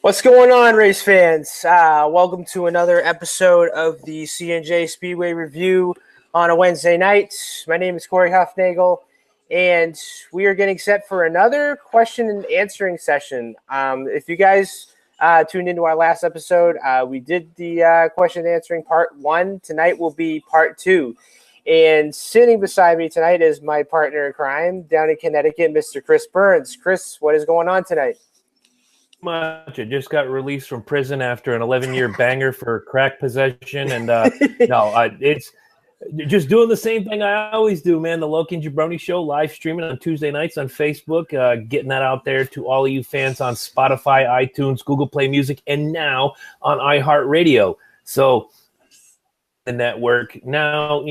What's going on, race fans? Welcome to another episode of the C&J Speedway Review on a Wednesday night. My name is Corey Huffnagel, and we are getting set for another question and answering session. If you guys tuned into our last episode, we did the question and answering part 1. Tonight will be part 2. And sitting beside me tonight is my partner in crime down in Connecticut, Mr. Chris Burns. Chris, what is going on tonight? Much. I just got released from prison after an 11-year banger for crack possession, and it's just doing the same thing I always do, man. The Loki and Jabroni Show live streaming on Tuesday nights on Facebook, getting that out there to all of you fans on Spotify, iTunes, Google Play Music, and now on iHeartRadio. So the network now,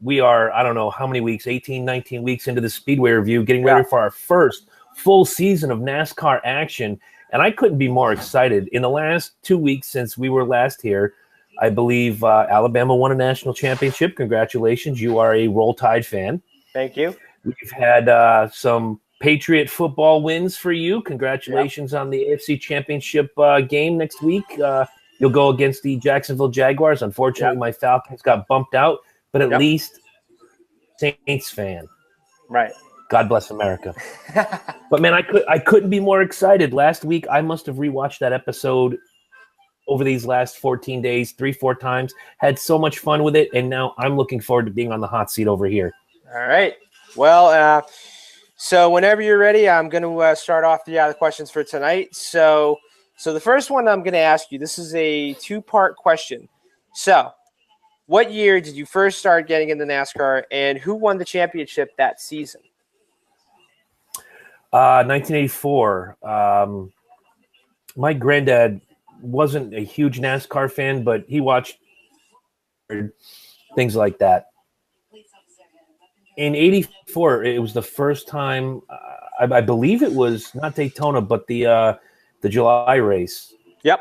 we are, I don't know how many weeks, 18, 19 weeks into the Speedway Review, getting ready for our first full season of NASCAR action, and I couldn't be more excited. In the last 2 weeks since we were last here, I believe Alabama won a national championship. Congratulations. You are a Roll Tide fan. Thank you. We've had some Patriot football wins for you. Congratulations on the AFC Championship game next week. You'll go against the Jacksonville Jaguars. Unfortunately, my Falcons got bumped out, but at least Saints fan. Right. God bless America. But, man, I couldn't be more excited. Last week, I must have rewatched that episode over these last 14 days 3-4 times. Had so much fun with it, and now I'm looking forward to being on the hot seat over here. All right. Well, so whenever you're ready, I'm going to start off the questions for tonight. So the first one I'm going to ask you, this is a 2-part question. So what year did you first start getting into NASCAR, and who won the championship that season? 1984. My granddad wasn't a huge NASCAR fan, but he watched things like that. In 84, it was the first time, I believe it was not Daytona, but the July race. Yep.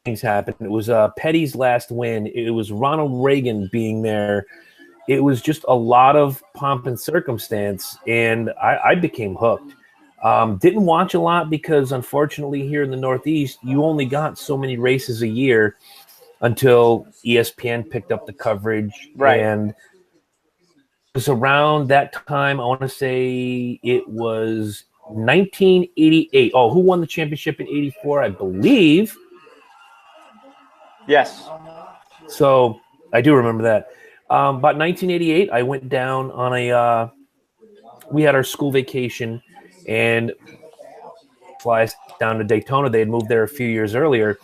Things happened. It was Petty's last win. It was Ronald Reagan being there. It was just a lot of pomp and circumstance, and I became hooked. Didn't watch a lot because, unfortunately, here in the Northeast, you only got so many races a year until ESPN picked up the coverage. Right. And it was around that time, I want to say it was 1988. Oh, who won the championship in 84? I believe. Yes. So I do remember that. About 1988, I went down on we had our school vacation, and flies down to Daytona. They had moved there a few years earlier.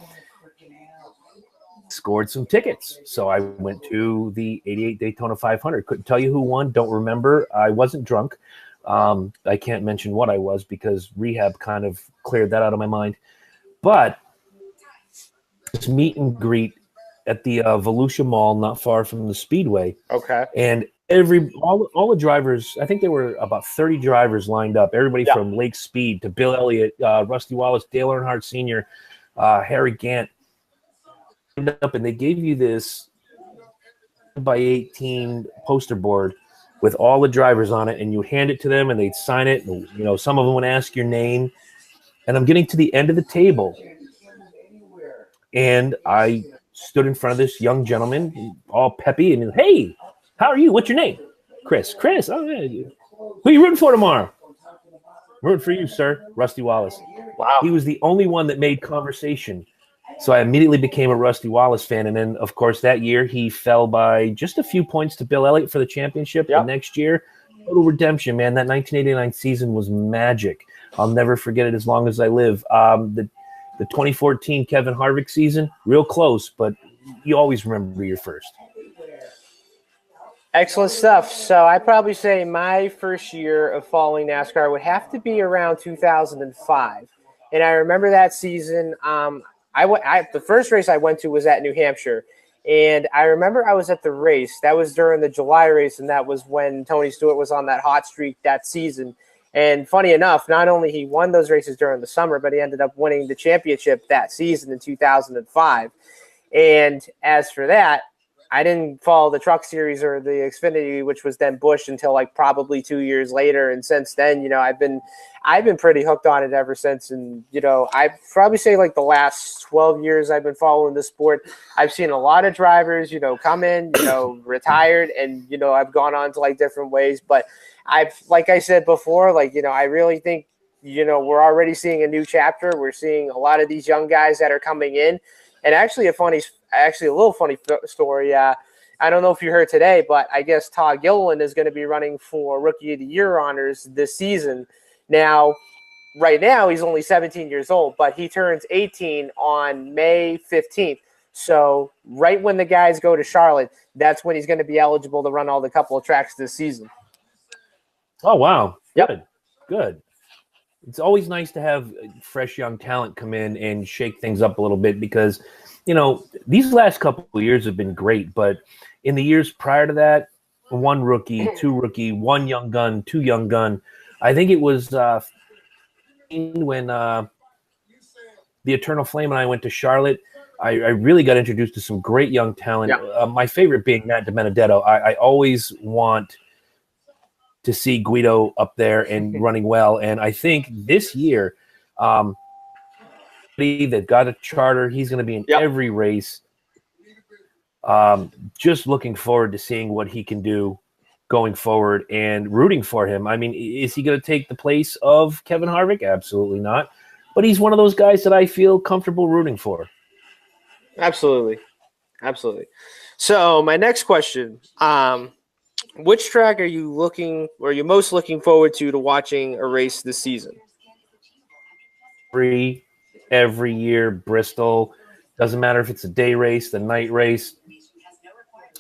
Scored some tickets. So I went to the 88 Daytona 500. Couldn't tell you who won. Don't remember. I wasn't drunk. I can't mention what I was because rehab kind of cleared that out of my mind. But this meet and greet at the Volusia Mall, not far from the Speedway. Okay. And all the drivers, I think there were about 30 drivers lined up. Everybody from Lake Speed to Bill Elliott, Rusty Wallace, Dale Earnhardt Sr., Harry Gant, lined up, and they gave you this by-18 poster board with all the drivers on it, and you hand it to them, and they'd sign it. And, some of them would ask your name. And I'm getting to the end of the table, and I stood in front of this young gentleman, all peppy, and hey, how are you? What's your name? Chris. Oh, yeah. Who are you rooting for tomorrow? Rooting for you, sir. Rusty Wallace. Wow. He was the only one that made conversation. So I immediately became a Rusty Wallace fan. And then, of course, that year he fell by just a few points to Bill Elliott for the championship. Yep. And next year, total redemption, man. That 1989 season was magic. I'll never forget it as long as I live. The 2014 Kevin Harvick season, real close, but you always remember your first. Excellent stuff. So I'd probably say my first year of following NASCAR would have to be around 2005. And I remember that season. The first race I went to was at New Hampshire. And I remember I was at the race. That was during the July race, and that was when Tony Stewart was on that hot streak that season. And funny enough, not only he won those races during the summer, but he ended up winning the championship that season in 2005. And as for that, I didn't follow the Truck Series or the Xfinity, which was then Busch, until like probably 2 years later. And since then, I've been pretty hooked on it ever since. And I'd probably say like the last 12 years I've been following the sport. I've seen a lot of drivers, come in, retired, and I've gone on to like different ways. But like I said before, like I really think we're already seeing a new chapter. We're seeing a lot of these young guys that are coming in. And actually a little funny story. I don't know if you heard today, but I guess Todd Gilliland is going to be running for Rookie of the Year honors this season. Now, right now, he's only 17 years old, but he turns 18 on May 15th. So right when the guys go to Charlotte, that's when he's going to be eligible to run all the couple of tracks this season. Oh, wow. Yep. Good. It's always nice to have fresh young talent come in and shake things up a little bit because, these last couple of years have been great. But in the years prior to that, one rookie, two rookie, one young gun, two young gun. I think it was when the Eternal Flame and I went to Charlotte. I really got introduced to some great young talent. Yeah. My favorite being Matt DiBenedetto. I always want to see Guido up there and running well. And I think this year, that got a charter, he's going to be in every race. Just looking forward to seeing what he can do going forward and rooting for him. I mean, is he going to take the place of Kevin Harvick? Absolutely not. But he's one of those guys that I feel comfortable rooting for. Absolutely. So my next question, which track are you most looking forward to watching a race this season? Every year, Bristol. Doesn't matter if it's a day race, the night race.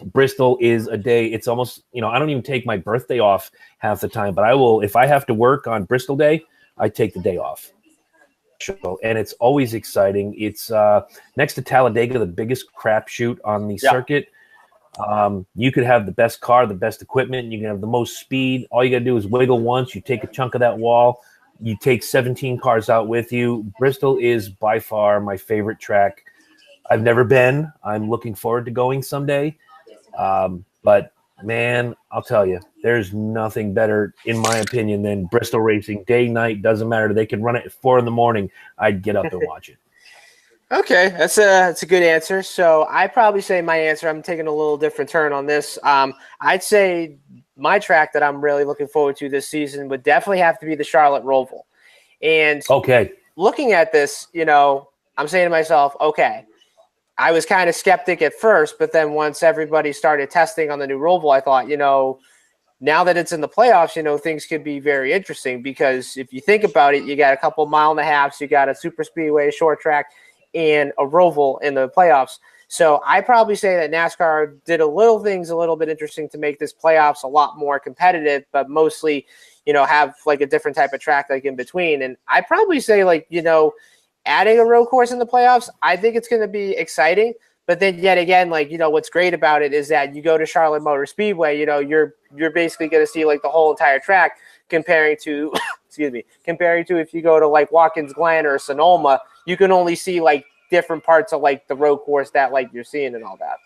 Bristol is a day. It's almost, I don't even take my birthday off half the time, but I will, if I have to work on Bristol Day, I take the day off. And it's always exciting. It's next to Talladega, the biggest crapshoot on the circuit. You could have the best car, the best equipment. You can have the most speed. All you got to do is wiggle once. You take a chunk of that wall. You take 17 cars out with you. Bristol is by far my favorite track. I've never been. I'm looking forward to going someday. But, man, I'll tell you, there's nothing better, in my opinion, than Bristol racing. Day, night, doesn't matter. They can run it at 4 a.m. I'd get up and watch it. Okay, that's a good answer. So I probably say my answer, I'm taking a little different turn on this. I'd say my track that I'm really looking forward to this season would definitely have to be the Charlotte Roval. And looking at this, I'm saying to myself, okay, I was kind of skeptic at first, but then once everybody started testing on the new Roval, I thought, now that it's in the playoffs, things could be very interesting because if you think about it, you got a couple mile and a halves, you got a super speedway, short track, and a Roval in the playoffs. So I probably say that NASCAR did a little bit interesting to make this playoffs a lot more competitive, but mostly, have like a different type of track like in between. And I probably say adding a road course in the playoffs, I think it's going to be exciting. But then yet again, what's great about it is that you go to Charlotte Motor Speedway, you're basically going to see like the whole entire track comparing to, if you go to like Watkins Glen or Sonoma, you can only see like different parts of like the road course that like you're seeing and all that.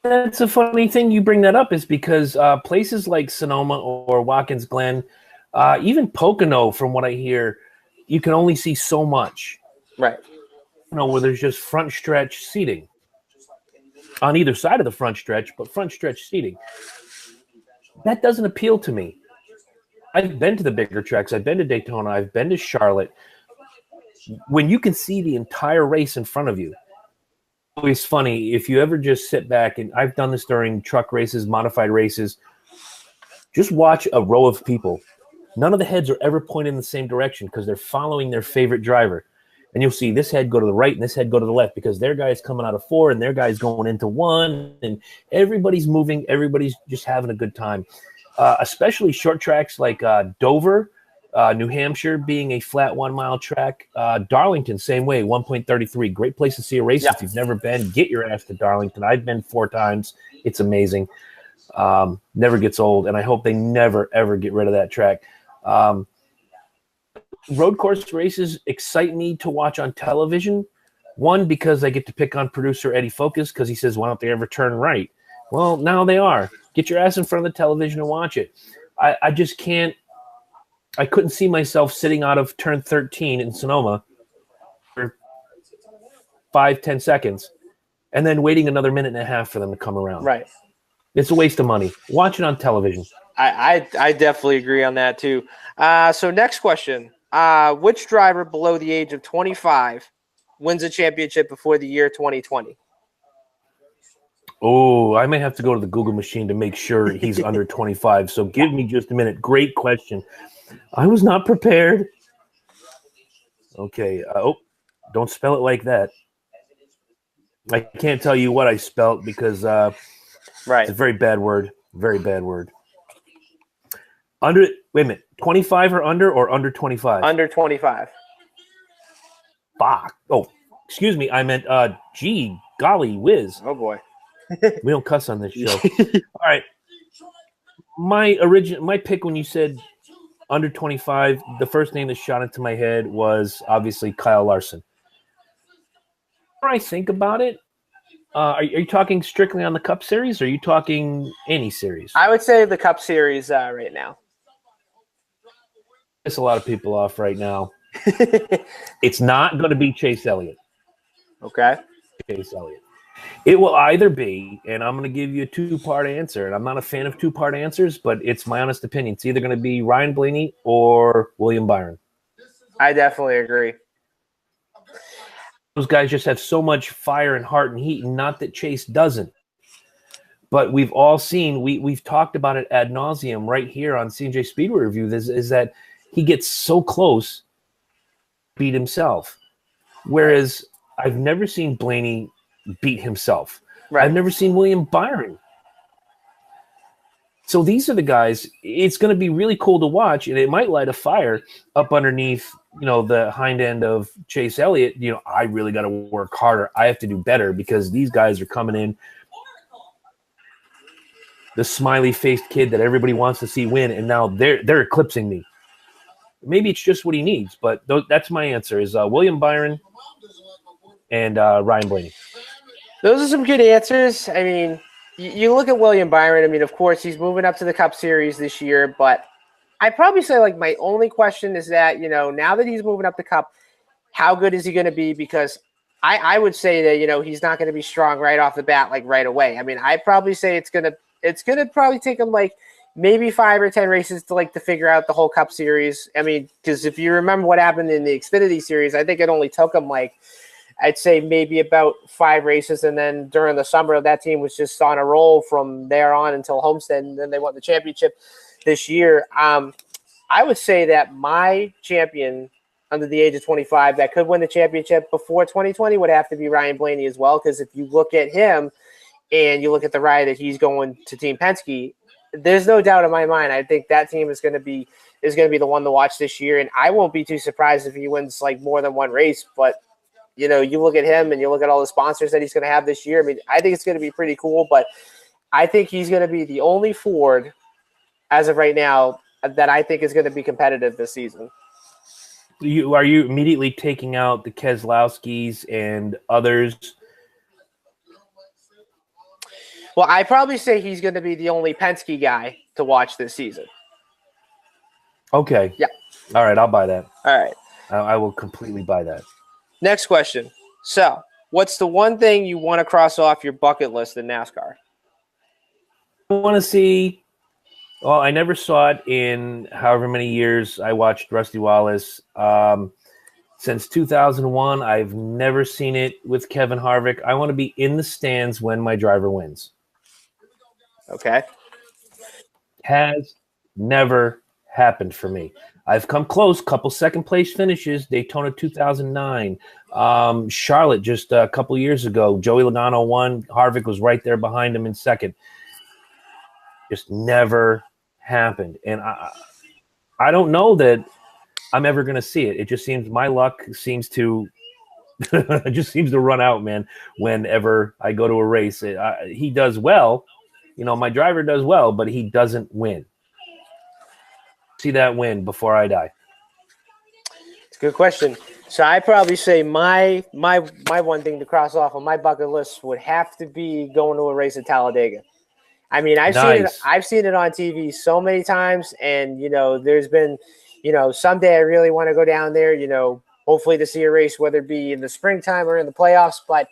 That's a funny thing you bring that up is because places like Sonoma or Watkins Glen, even Pocono, from what I hear, you can only see so much. Right. Where there's just front stretch seating on either side of the front stretch, but front stretch seating. That doesn't appeal to me. I've been to the bigger tracks. I've been to Daytona. I've been to Charlotte. When you can see the entire race in front of you, it's always funny if you ever just sit back, and I've done this during truck races, modified races, just watch a row of people. None of the heads are ever pointed in the same direction because they're following their favorite driver. And you'll see this head go to the right and this head go to the left because their guy's coming out of 4 and their guy's going into 1. And everybody's moving. Everybody's just having a good time. Especially short tracks like Dover, New Hampshire being a flat 1 mile track. Darlington, same way, 1.33. Great place to see a race. If you've never been, get your ass to Darlington. I've been 4 times. It's amazing. Never gets old. And I hope they never, ever get rid of that track. Road course races excite me to watch on television, One, because I get to pick on producer Eddie Focus because he says, why don't they ever turn right? Well, now they are. Get your ass in front of the television and watch it. I just can't. I couldn't see myself sitting out of turn 13 in Sonoma for 5-10 seconds and then waiting another minute and a half for them to come around. Right. It's a waste of money. Watch it on television. I definitely agree on that too. So next question. Which driver below the age of 25 wins a championship before the year 2020? Oh, I may have to go to the Google machine to make sure he's under 25. So give me just a minute. Great question. I was not prepared. Okay. Don't spell it like that. I can't tell you what I spelt because it's a very bad word. Very bad word. Wait a minute. 25 or under 25? Under 25. Fuck. Oh, excuse me. I meant, gee, golly whiz. Oh, boy. We don't cuss on this show. All right. My pick when you said under 25, the first name that shot into my head was obviously Kyle Larson. When I think about it, are you talking strictly on the Cup Series, or are you talking any series? I would say the Cup Series right now. Piss a lot of people off right now. It's not going to be Chase Elliott. Okay. Chase Elliott. It will either be, and I'm going to give you a two-part answer, and I'm not a fan of two-part answers, but it's my honest opinion. It's either going to be Ryan Blaney or William Byron. I definitely agree. Those guys just have so much fire and heart and heat, and not that Chase doesn't. But we've all seen, we've talked about it ad nauseum right here on CJ Speedway Review, is that he gets so close, beat himself. Whereas I've never seen Blaney beat himself. Right. I've never seen William Byron. So these are the guys. It's going to be really cool to watch, and it might light a fire up underneath, the hind end of Chase Elliott. I really got to work harder. I have to do better because these guys are coming in. The smiley-faced kid that everybody wants to see win, and now they're eclipsing me. Maybe it's just what he needs, but that's my answer: is William Byron and Ryan Blaney. Those are some good answers. I mean, you look at William Byron. I mean, of course, he's moving up to the Cup Series this year, but I'd probably say, my only question is that, now that he's moving up the Cup, how good is he going to be? Because I would say that, he's not going to be strong right off the bat, right away. I mean, I'd probably say it's going to probably take him, maybe 5 or 10 races to figure out the whole Cup Series. I mean, because if you remember what happened in the Xfinity Series, I think it only took him, I'd say maybe about 5 races, and then during the summer, that team was just on a roll from there on until Homestead, and then they won the championship this year. I would say that my champion under the age of 25 that could win the championship before 2020 would have to be Ryan Blaney as well, because if you look at him and you look at the ride that he's going to Team Penske, there's no doubt in my mind. I think that team is going to be the one to watch this year, and I won't be too surprised if he wins more than one race, but you look at him and you look at all the sponsors that he's going to have this year. I mean, I think it's going to be pretty cool, but I think he's going to be the only Ford as of right now that I think is going to be competitive this season. Are you immediately taking out the Keselowskis and others? Well, I probably say he's going to be the only Penske guy to watch this season. Okay. Yeah. All right, I'll buy that. All right. I will completely buy that. Next question. So, what's the one thing you want to cross off your bucket list in NASCAR? I want to see. Well, I never saw it in however many years I watched Rusty Wallace. Since 2001, I've never seen it with Kevin Harvick. I want to be in the stands when my driver wins. Okay. Has never happened for me. I've come close, couple second-place finishes, Daytona 2009, Charlotte just a couple years ago. Joey Logano won. Harvick was right there behind him in second. Just never happened. And I don't know that I'm ever going to see it. It just seems my luck seems to it just seems to run out, man, whenever I go to a race. He does well. My driver does well, but he doesn't win. See that win before I die. It's a good question. So I probably say my one thing to cross off on my bucket list would have to be going to a race at Talladega. I mean, Nice. I've seen it on TV so many times, and there's been, someday I really want to go down there. Hopefully to see a race, whether it be in the springtime or in the playoffs. But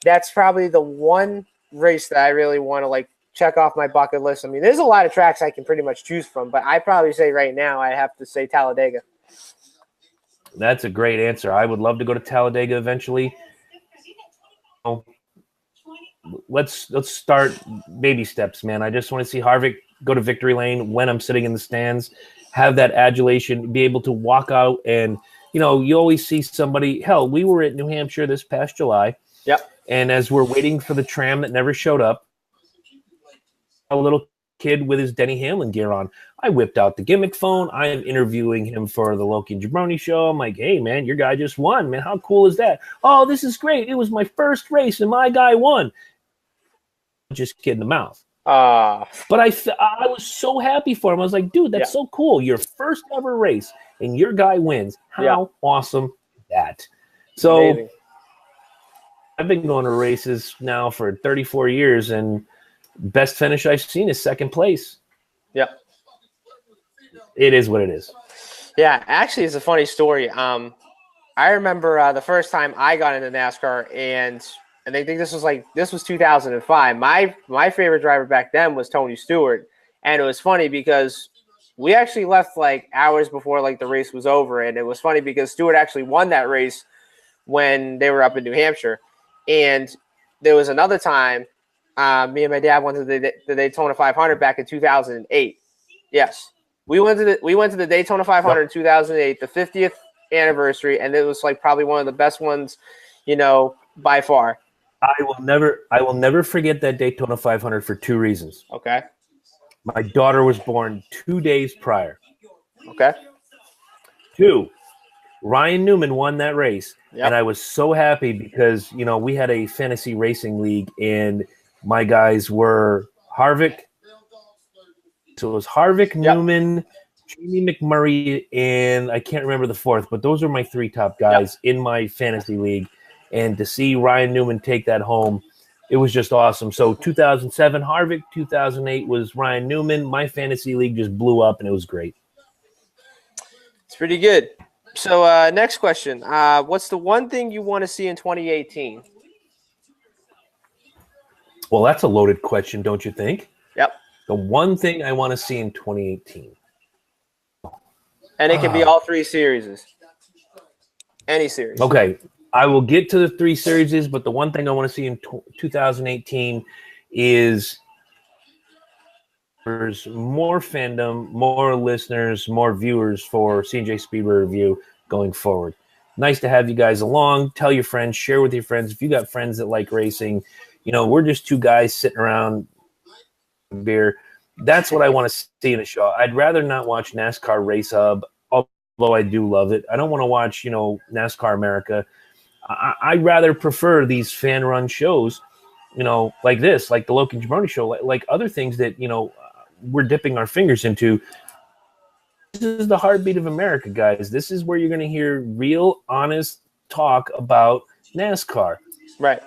that's probably the one race that I really want to check off my bucket list. I mean, there's a lot of tracks I can pretty much choose from, but I probably say right now I have to say Talladega. That's a great answer. I would love to go to Talladega eventually. Let's start baby steps, man. I just want to see Harvick go to victory lane when I'm sitting in the stands, have that adulation, be able to walk out and, you always see somebody. Hell, we were at New Hampshire this past July. Yep. And as we're waiting for the tram that never showed up, a little kid with his Denny Hamlin gear on. I whipped out the gimmick phone. I am interviewing him for the Loki and Jabroni show. I'm like, hey, man, your guy just won, man. How cool is that? Oh, this is great. It was my first race, and my guy won. Just kid in the mouth. But I was so happy for him. I was like, dude, that's so cool. Your first ever race, and your guy wins. How awesome is that? So amazing. I've been going to races now for 34 years, and best finish I've seen is second place. Yep. It is what it is. Yeah, actually, it's a funny story. I remember the first time I got into NASCAR, and I think this was 2005. My favorite driver back then was Tony Stewart, and it was funny because we actually left hours before the race was over, and it was funny because Stewart actually won that race when they were up in New Hampshire, and there was another time. Me and my dad went to the Daytona 500 back in 2008. Yes, we went to the Daytona 500 in 2008, the 50th anniversary, and it was probably one of the best ones, by far. I will never forget that Daytona 500 for two reasons. Okay. My daughter was born 2 days prior. Okay. 2, Ryan Newman won that race, and I was so happy because we had a fantasy racing league, and my guys were Harvick. So it was Harvick, Newman, Jamie McMurray, and I can't remember the fourth, but those are my 3 top guys in my fantasy league. And to see Ryan Newman take that home, it was just awesome. So 2007, Harvick. 2008 was Ryan Newman. My fantasy league just blew up, and it was great. It's pretty good. So next question. What's the one thing you want to see in 2018? Well, that's a loaded question, don't you think? Yep. The one thing I want to see in 2018. And it can be all 3 series. Any series. Okay. I will get to the 3 series, but the one thing I want to see in 2018 is there's more fandom, more listeners, more viewers for C&J Speedway Review going forward. Nice to have you guys along. Tell your friends, share with your friends. If you got friends that like racing, we're just 2 guys sitting around beer. That's what I want to see in a show. I'd rather not watch NASCAR Race Hub, although I do love it. I don't want to watch, NASCAR America. I'd rather prefer these fan-run shows, like this, like the Loki and Jabroni show, like other things that, we're dipping our fingers into. This is the heartbeat of America, guys. This is where you're going to hear real, honest talk about NASCAR. Right.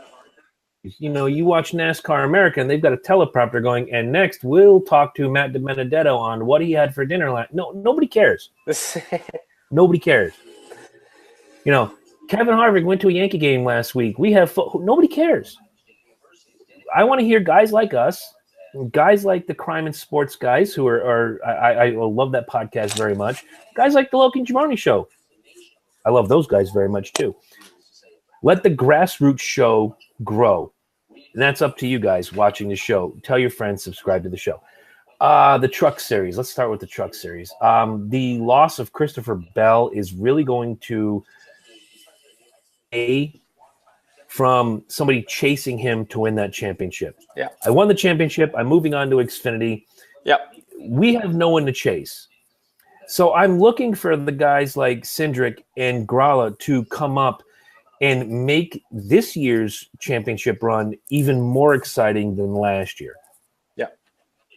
You watch NASCAR America, and they've got a teleprompter going, and next we'll talk to Matt DiBenedetto on what he had for dinner last. No, nobody cares. Nobody cares. Kevin Harvick went to a Yankee game last week. We have nobody cares. I want to hear guys like us, guys like the Crime and Sports guys who I love that podcast very much. Guys like the Loki and Jabroni show. I love those guys very much too. Let the grassroots show grow. And that's up to you guys watching the show. Tell your friends, subscribe to the show. The truck series. Let's start with the truck series. The loss of Christopher Bell is really going to from somebody chasing him to win that championship. Yeah. I won the championship. I'm moving on to Xfinity. Yep. We have no one to chase. So I'm looking for the guys like Cindric and Gralla to come up and make this year's championship run even more exciting than last year. Yeah.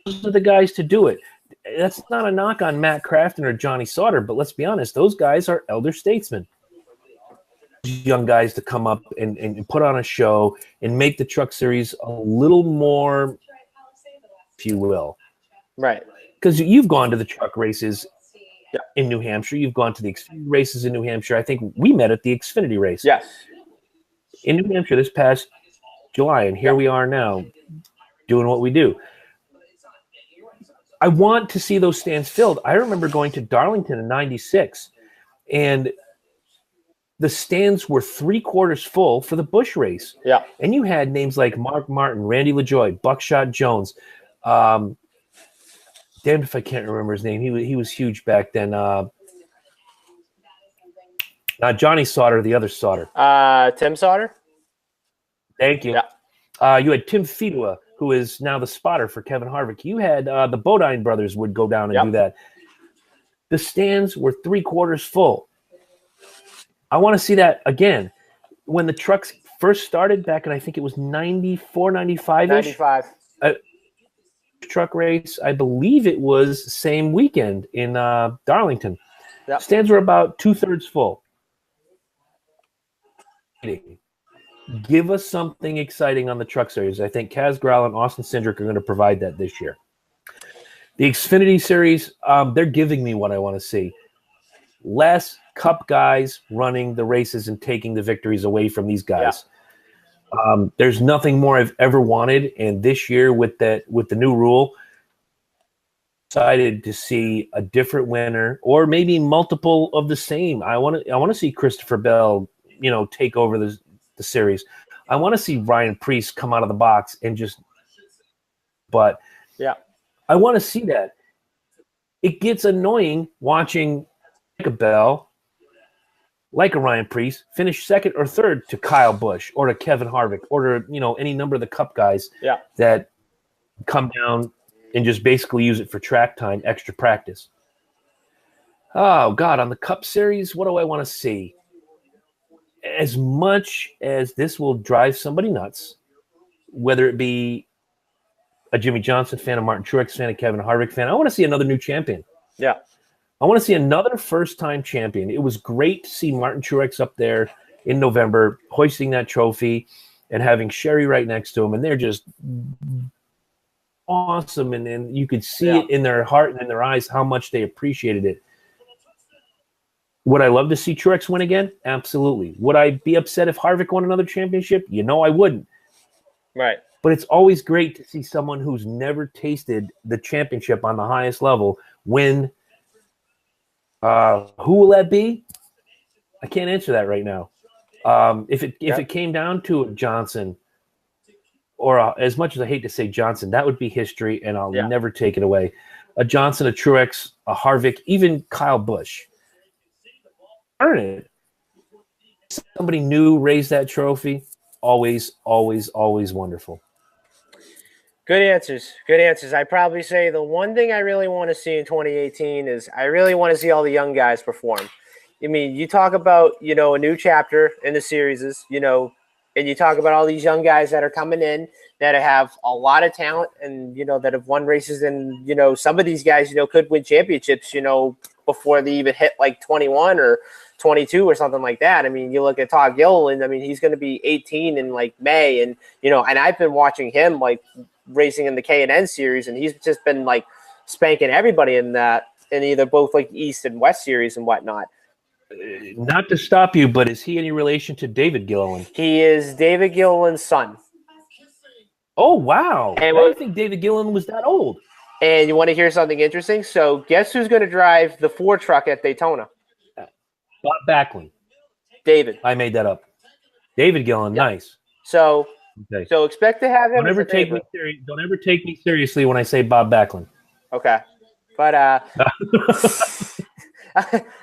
Those are the guys to do it. That's not a knock on Matt Crafton or Johnny Sauter, but let's be honest, those guys are elder statesmen. Young guys to come up and put on a show and make the Truck Series a little more, if you will. Right. Because you've gone to the truck races in New Hampshire. You've gone to the Xfinity races in New Hampshire. I think we met at the Xfinity race. Yes. In New Hampshire this past July, and here we are now doing what we do. I want to see those stands filled. I remember going to Darlington in '96, and the stands were 3/4 full for the Busch race. Yeah. And you had names like Mark Martin, Randy LaJoy, Buckshot Jones. Damned if I can't remember his name. He was huge back then. Not Johnny Sauter, the other Sauter. Tim Sauter? Thank you. Yeah. You had Tim Fedua, who is now the spotter for Kevin Harvick. You had the Bodine brothers would go down and do that. The stands were 3/4 full. I want to see that again. When the trucks first started back in, I think it was 94, 95-ish. 95. Truck race, I believe it was same weekend in Darlington. Yep. Stands were about 2/3 full. Give us something exciting on the Truck Series. I think Kaz Grala and Austin Cindric are going to provide that this year. The Xfinity Series, they're giving me what I want to see. Less Cup guys running the races and taking the victories away from these guys. Yeah. There's nothing more I've ever wanted, and this year with the new rule, excited to see a different winner or maybe multiple of the same. I want to see Christopher Bell, take over the series. I want to see Ryan Preece come out of the box and just. But yeah, I want to see that. It gets annoying watching like a Bell, like a Ryan Preece, finish second or third to Kyle Busch or to Kevin Harvick or to any number of the Cup guys that come down and just basically use it for track time, extra practice. Oh, God, on the Cup Series, what do I want to see? As much as this will drive somebody nuts, whether it be a Jimmy Johnson fan, a Martin Truex fan, a Kevin Harvick fan, I want to see another new champion. Yeah. I want to see another first-time champion. It was great to see Martin Truex up there in November, hoisting that trophy and having Sherry right next to him, and they're just awesome, and you could see it in their heart and in their eyes how much they appreciated it. Would I love to see Truex win again? Absolutely. Would I be upset if Harvick won another championship? I wouldn't. Right. But it's always great to see someone who's never tasted the championship on the highest level win. Who will that be? I can't answer that right now. If it came down to Johnson, or as much as I hate to say Johnson, that would be history, and I'll never take it away. A Johnson, a Truex, a Harvick, even Kyle Busch. Earn it. Somebody new raised that trophy. Always, always, always wonderful. Good answers. Good answers. I'd probably say the one thing I really want to see in 2018 is I really want to see all the young guys perform. I mean, you talk about, a new chapter in the series, and you talk about all these young guys that are coming in that have a lot of talent and, that have won races. And, some of these guys, could win championships, before they even hit like 21 or 22 or something like that. I mean, you look at Todd Gilliland. I mean, he's going to be 18 in like May. And, and I've been watching him like racing in the K&N series, and he's just been like spanking everybody in either both like East and West series and whatnot. Not to stop you, but is he any relation to David Gilliland? He is David Gilliland's son. Oh, wow. And I didn't think David Gilliland was that old. And you want to hear something interesting? So guess who's going to drive the Ford truck at Daytona? Bob Backlund. David. I made that up. David Gilliland, nice. So expect to have him. Don't ever take me seriously when I say Bob Backlund. Okay. But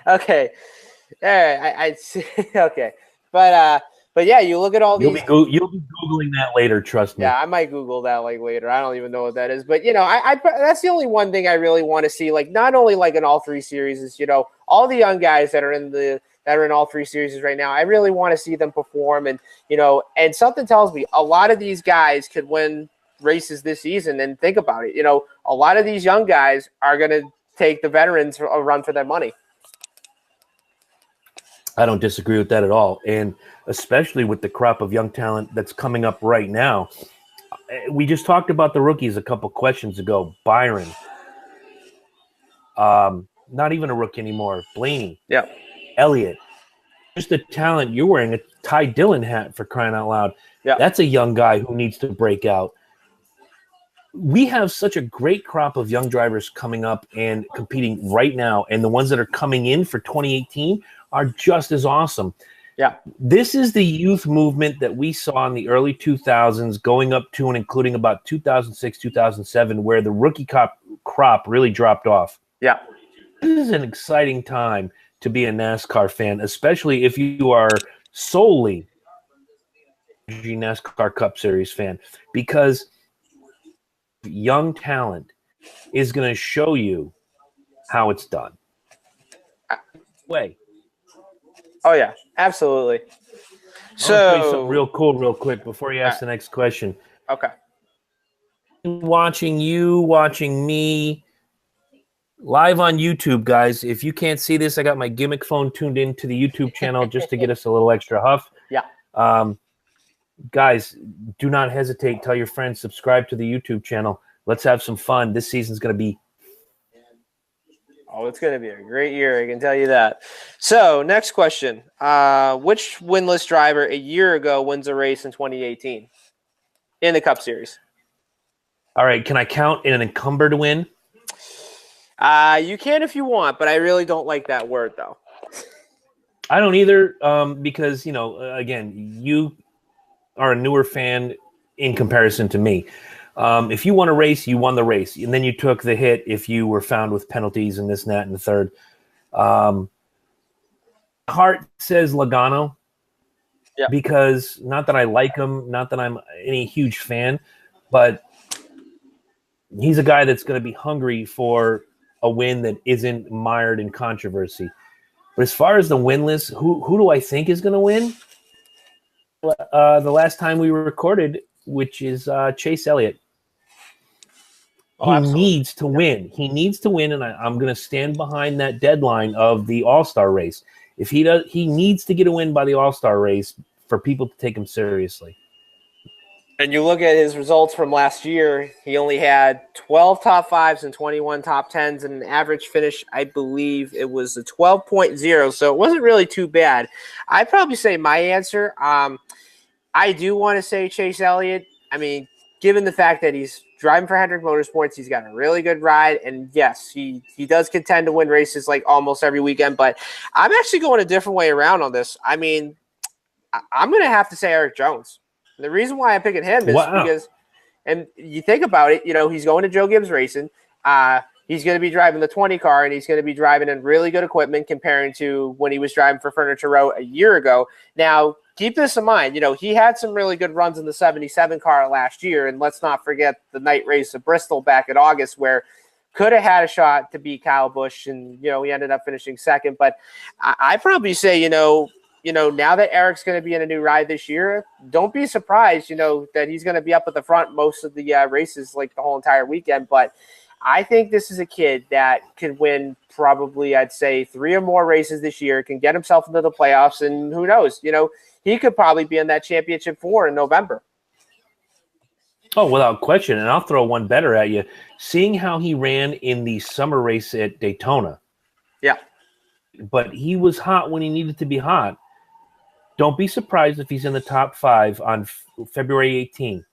okay. All right. I see. Okay. But yeah, you look at all these. You'll be Googling that later, trust me. Yeah, I might Google that like later. I don't even know what that is. But I that's the only one thing I really want to see. Like not only like in all three series, is all the young guys that are in all three series right now. I really want to see them perform, and and something tells me a lot of these guys could win races this season. And think about it. You know, a lot of these young guys are going to take the veterans a run for their money. I don't disagree with that at all. And especially with the crop of young talent that's coming up right now. We just talked about the rookies a couple questions ago. Byron. Not even a rookie anymore. Blaney. Yeah. Elliott. Just the talent. You're wearing a Ty Dillon hat, for crying out loud. Yeah. That's a young guy who needs to break out. We have such a great crop of young drivers coming up and competing right now, and the ones that are coming in for 2018 are just as awesome. Yeah. This is the youth movement that we saw in the early 2000s going up to and including about 2006, 2007, where the rookie crop really dropped off. Yeah. This is an exciting time to be a NASCAR fan, especially if you are solely a NASCAR Cup Series fan, because young talent is going to show you how it's done. Way. Oh, yeah, absolutely. So, I'll tell you something real cool, real quick, before you ask the next question. Okay. Watching you, watching me, live on YouTube, guys. If you can't see this, I got my gimmick phone tuned into the YouTube channel just to get us a little extra huff. Yeah. Guys, do not hesitate. Tell your friends, subscribe to the YouTube channel. Let's have some fun. This season's going to be it's going to be a great year, I can tell you that. So, next question. Which winless driver a year ago wins a race in 2018 in the Cup Series? All right, can I count in an encumbered win? You can if you want, but I really don't like that word, though. I don't either, because, you know, again, you are a newer fan in comparison to me. If you won a race, you won the race, and then you took the hit if you were found with penalties and this and that and the third. Heart says Logano, because not that I like him, not that I'm any huge fan, but he's a guy that's going to be hungry for a win that isn't mired in controversy. But as far as the winless, who do I think is going to win? The last time we recorded, which is Chase Elliott. He needs to win. He needs to win, and I'm going to stand behind that deadline of the All-Star race. If he does, he needs to get a win by the All-Star race for people to take him seriously. And you look at his results from last year, he only had 12 top fives and 21 top tens, and an average finish, I believe it was a 12.0, so it wasn't really too bad. I'd probably say my answer, I do want to say Chase Elliott. I mean, given the fact that he's driving for Hendrick Motorsports, he's got a really good ride, and yes, he does contend to win races like almost every weekend, but I'm actually going a different way around on this. I mean, I'm going to have to say Eric Jones. The reason why I'm picking him is because, and you think about it, you know, he's going to Joe Gibbs Racing. He's going to be driving the 20 car, and he's going to be driving in really good equipment comparing to when he was driving for Furniture Row a year ago. Now, keep this in mind. You know, he had some really good runs in the 77 car last year, and let's not forget the night race of Bristol back in August where could have had a shot to beat Kyle Busch, and, you know, he ended up finishing second. But I probably say, you know, now that Eric's going to be in a new ride this year, don't be surprised, you know, that he's going to be up at the front most of the races, like the whole entire weekend. But I think this is a kid that can win probably, I'd say, 3 or more races this year, can get himself into the playoffs, and who knows, you know, he could probably be in that championship 4 in November. Oh, without question. And I'll throw one better at you. Seeing how he ran in the summer race at Daytona. Yeah. But he was hot when he needed to be hot. Don't be surprised if he's in the top 5 on February 18th.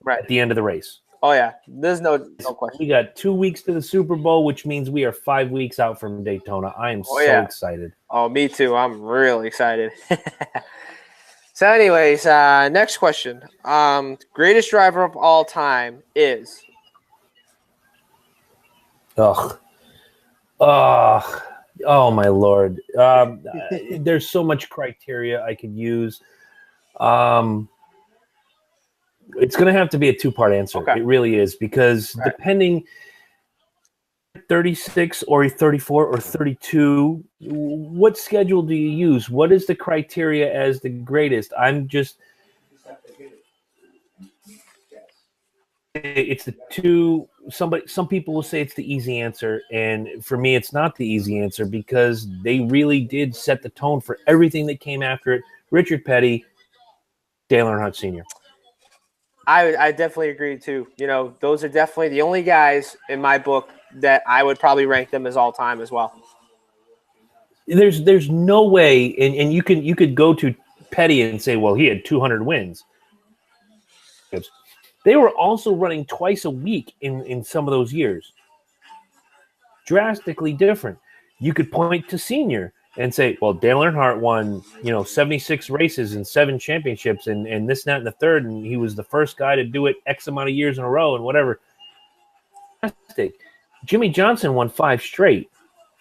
Right. At the end of the race. Oh, yeah. There's no question. We got 2 weeks to the Super Bowl, which means we are 5 weeks out from Daytona. I am so excited. Oh, me too. I'm really excited. So anyways, next question. Greatest driver of all time is? Oh, my Lord. There's so much criteria I could use. It's going to have to be a 2-part answer. Okay. It really is, because depending 36 or 34 or 32, what schedule do you use? What is the criteria as the greatest? it's the two. Some people will say it's the easy answer, and for me, it's not the easy answer because they really did set the tone for everything that came after it. Richard Petty, Dale Earnhardt Sr. I definitely agree too. Those are definitely the only guys in my book that I would probably rank them as all time as well. There's no way, and you could go to Petty and say, well, he had 200 wins. They were also running twice a week in some of those years. Drastically different. You could point to Senior and say, well, Dale Earnhardt won, 76 races and 7 championships and this, that, and the third, and he was the first guy to do it X amount of years in a row and whatever. Jimmy Johnson won 5 straight.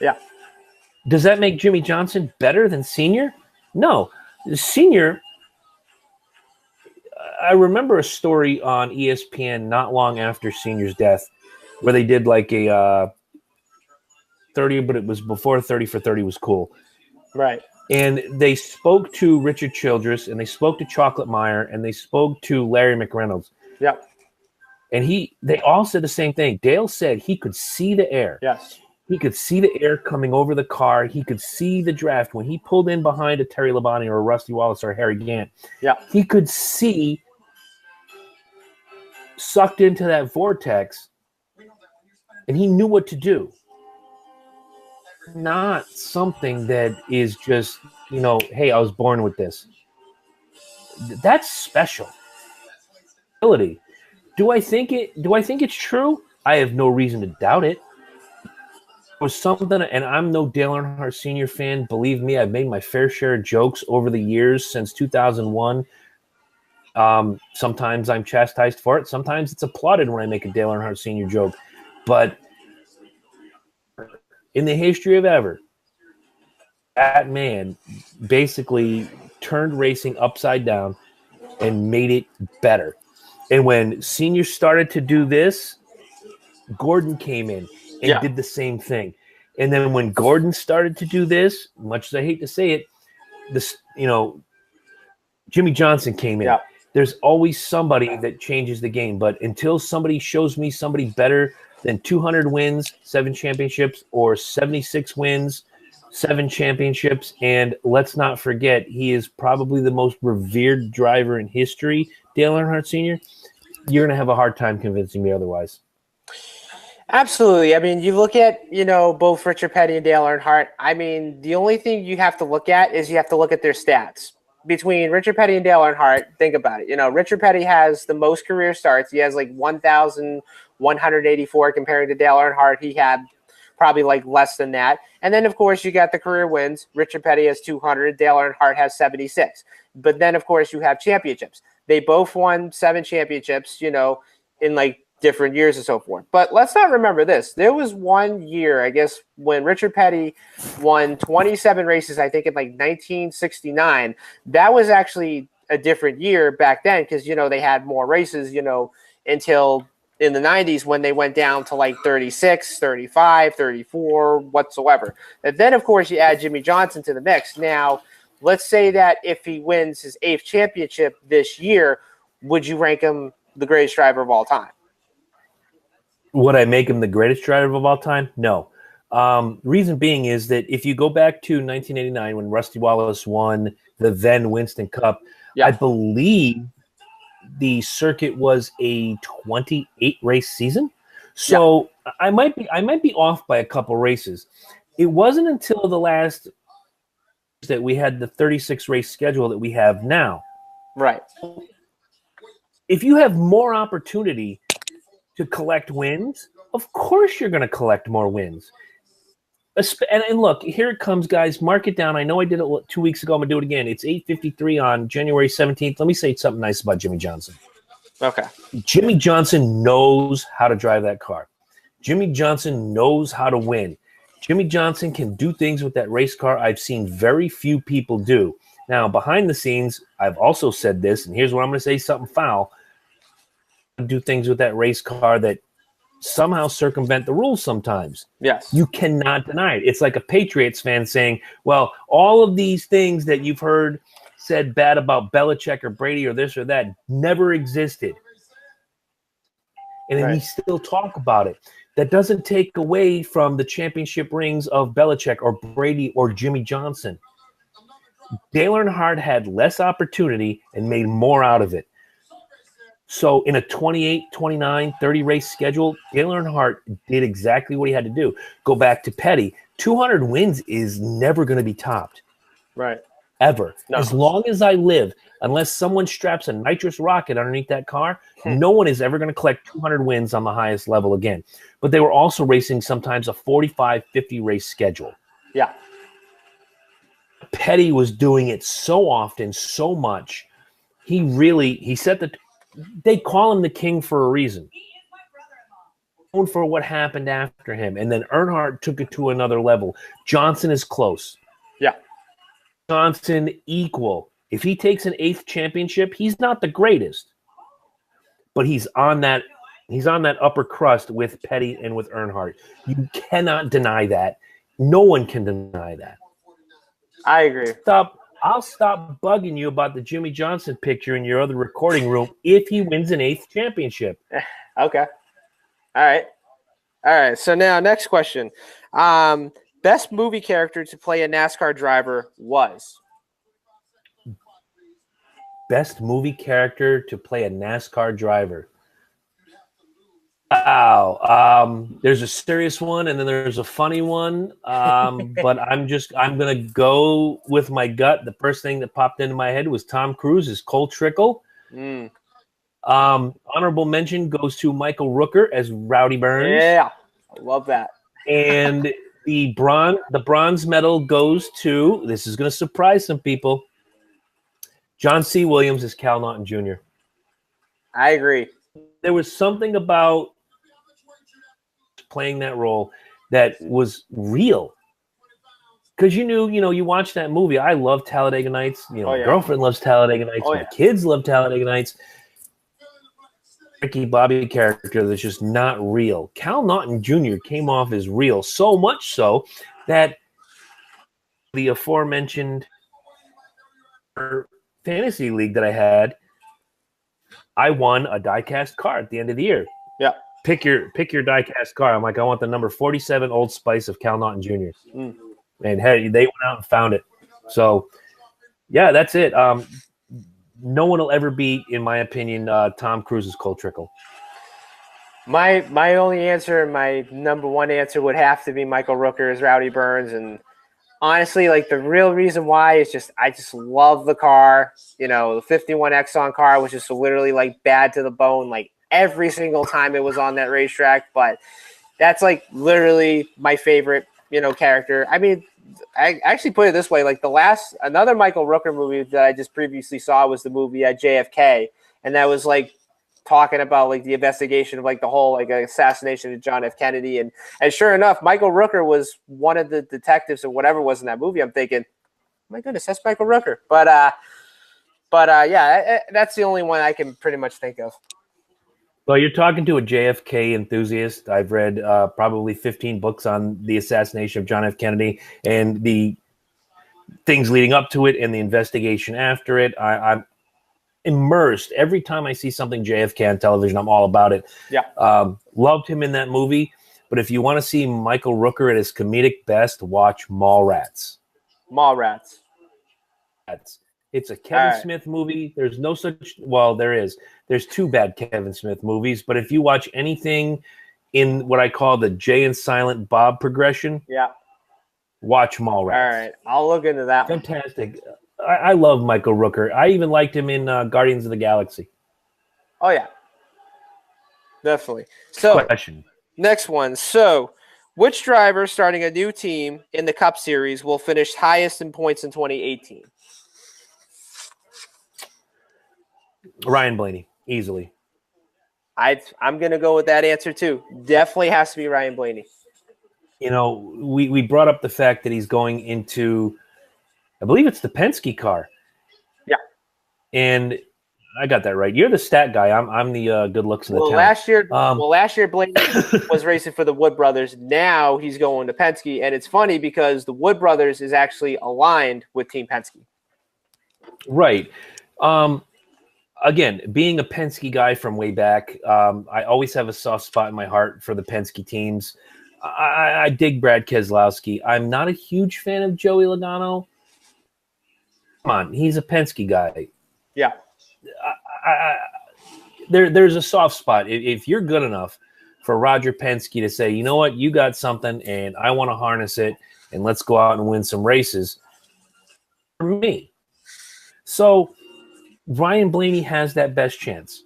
Yeah. Does that make Jimmy Johnson better than Senior? No. Senior, I remember a story on ESPN not long after Senior's death where they did like a 30, but it was before 30 for 30 was cool. Right. And they spoke to Richard Childress, and they spoke to Chocolate Meyer, and they spoke to Larry McReynolds. Yep. And they all said the same thing. Dale said he could see the air. Yes. He could see the air coming over the car. He could see the draft. When he pulled in behind a Terry Labonte or a Rusty Wallace or a Harry Gant, he could see sucked into that vortex, and he knew what to do. Not something that is just, hey, I was born with this. That's special. Ability. Do I think it's true? I have no reason to doubt it. It was something, and I'm no Dale Earnhardt Sr. fan. Believe me, I've made my fair share of jokes over the years since 2001. Sometimes I'm chastised for it. Sometimes it's applauded when I make a Dale Earnhardt Sr. joke. But in the history of ever, that man basically turned racing upside down and made it better. And when Senior started to do this, Gordon came in and did the same thing. And then when Gordon started to do this, much as I hate to say it, Jimmy Johnson came in. Yeah. There's always somebody that changes the game. But until somebody shows me somebody better than 200 wins, 7 championships, or 76 wins, 7 championships, and let's not forget, he is probably the most revered driver in history, Dale Earnhardt Sr., you're going to have a hard time convincing me otherwise. Absolutely. I mean, you look at, both Richard Petty and Dale Earnhardt. I mean, the only thing you have to look at is you have to look at their stats. Between Richard Petty and Dale Earnhardt, think about it. Richard Petty has the most career starts. He has like 1,184 comparing to Dale Earnhardt. He had probably like less than that. And then, of course, you got the career wins. Richard Petty has 200. Dale Earnhardt has 76. But then, of course, you have championships. They both won 7 championships, in like different years and so forth. But let's not remember this. There was one year, I guess, when Richard Petty won 27 races, I think in like 1969. That was actually a different year back then because, they had more races, until in the 90s when they went down to like 36, 35, 34, whatsoever. And then, of course, you add Jimmy Johnson to the mix. Now, let's say that if he wins his 8th championship this year, would you rank him the greatest driver of all time? Would I make him the greatest driver of all time? No. Reason being is that if you go back to 1989 when Rusty Wallace won the then Winston Cup, I believe the circuit was a 28-race season. So I might be off by a couple races. It wasn't until the last that we had the 36-race schedule that we have now. Right. If you have more opportunity to collect wins, of course you're going to collect more wins. And look, here it comes, guys. Mark it down. I know I did it 2 weeks ago. I'm going to do it again. It's 8:53 on January 17th. Let me say something nice about Jimmy Johnson. Okay. Jimmy Johnson knows how to drive that car. Jimmy Johnson knows how to win. Jimmy Johnson can do things with that race car I've seen very few people do. Now, behind the scenes, I've also said this, and here's what I'm going to say, something foul. Do things with that race car that somehow circumvent the rules sometimes. Yes. You cannot deny it. It's like a Patriots fan saying, well, all of these things that you've heard said bad about Belichick or Brady or this or that never existed. and then Right. we still talk about it. That doesn't take away from the championship rings of Belichick or Brady or Jimmy Johnson. Dale Earnhardt had less opportunity and made more out of it. So in a 28, 29, 30 race schedule, Dale Earnhardt did exactly what he had to do. Go back to Petty. 200 wins is never going to be topped. Right. Ever. No. As long as I live, unless someone straps a nitrous rocket underneath that car, no one is ever going to collect 200 wins on the highest level again. But they were also racing sometimes a 45, 50 race schedule. Yeah. Petty was doing it so often, so much. He set the they call him the king for a reason. Known for what happened after him. And then Earnhardt took it to another level. Johnson is close. Yeah. Johnson equal. If he takes an 8th championship, he's not the greatest. But he's on that upper crust with Petty and with Earnhardt. You cannot deny that. No one can deny that. I agree. I'll stop bugging you about the Jimmy Johnson picture in your other recording room if he wins an 8th championship. Okay. All right. So now next question. Best movie character to play a NASCAR driver was? Best movie character to play a NASCAR driver. Wow. There's a serious one and then there's a funny one. But I'm going to go with my gut. The first thing that popped into my head was Tom Cruise as Cole Trickle. Honorable mention goes to Michael Rooker as Rowdy Burns. Yeah, I love that. And the bronze medal goes to, this is going to surprise some people, John C. Williams as Cal Naughton Jr. I agree. There was something about playing that role that was real. Because you watch that movie. I love Talladega Nights. My girlfriend loves Talladega Nights. My kids love Talladega Nights. Ricky Bobby character that's just not real. Cal Naughton Jr. came off as real, so much so that the aforementioned fantasy league that I had, I won a die-cast car at the end of the year. Yeah. Pick your die-cast car. I'm like, I want the number 47 Old Spice of Cal Naughton Jr. And hey, they went out and found it. So, yeah, that's it. No one will ever beat, in my opinion, Tom Cruise's Cole Trickle. My only answer, my number one answer would have to be Michael Rooker as Rowdy Burns. And honestly, like the real reason why is I just love the car. The 51 Exxon car was just literally like bad to the bone, like every single time it was on that racetrack. But that's like literally my favorite, character. I mean, I actually put it this way, like another Michael Rooker movie that I just previously saw was the movie JFK. And that was like talking about like the investigation of like the whole like assassination of John F. Kennedy. And sure enough, Michael Rooker was one of the detectives or whatever was in that movie. I'm thinking, oh my goodness, that's Michael Rooker. But yeah, that's the only one I can pretty much think of. Well, you're talking to a JFK enthusiast. I've read probably 15 books on the assassination of John F. Kennedy and the things leading up to it and the investigation after it. I'm immersed. Every time I see something JFK on television, I'm all about it. Yeah. Loved him in that movie. But if you want to see Michael Rooker at his comedic best, watch Mallrats. Mallrats. It's a Kevin Smith movie. There's no such – well, there is. There's 2 bad Kevin Smith movies. But if you watch anything in what I call the Jay and Silent Bob progression, watch Mallrats. All right. I'll look into that. Fantastic. I love Michael Rooker. I even liked him in Guardians of the Galaxy. Oh, yeah. Definitely. So, next one. So, which driver starting a new team in the Cup Series will finish highest in points in 2018? Ryan Blaney, easily. I'm going to go with that answer, too. Definitely has to be Ryan Blaney. We brought up the fact that he's going into, I believe it's the Penske car. Yeah. And I got that right. You're the stat guy. I'm the good looks of the town. Last year Blaney was racing for the Wood Brothers. Now he's going to Penske. And it's funny because the Wood Brothers is actually aligned with Team Penske. Right. again, being a Penske guy from way back, I always have a soft spot in my heart for the Penske teams. I dig Brad Keselowski. I'm not a huge fan of Joey Logano. Come on, he's a Penske guy. Yeah. There's a soft spot. If you're good enough for Roger Penske to say, you know what, you got something and I want to harness it and let's go out and win some races, for me. So Ryan Blaney has that best chance.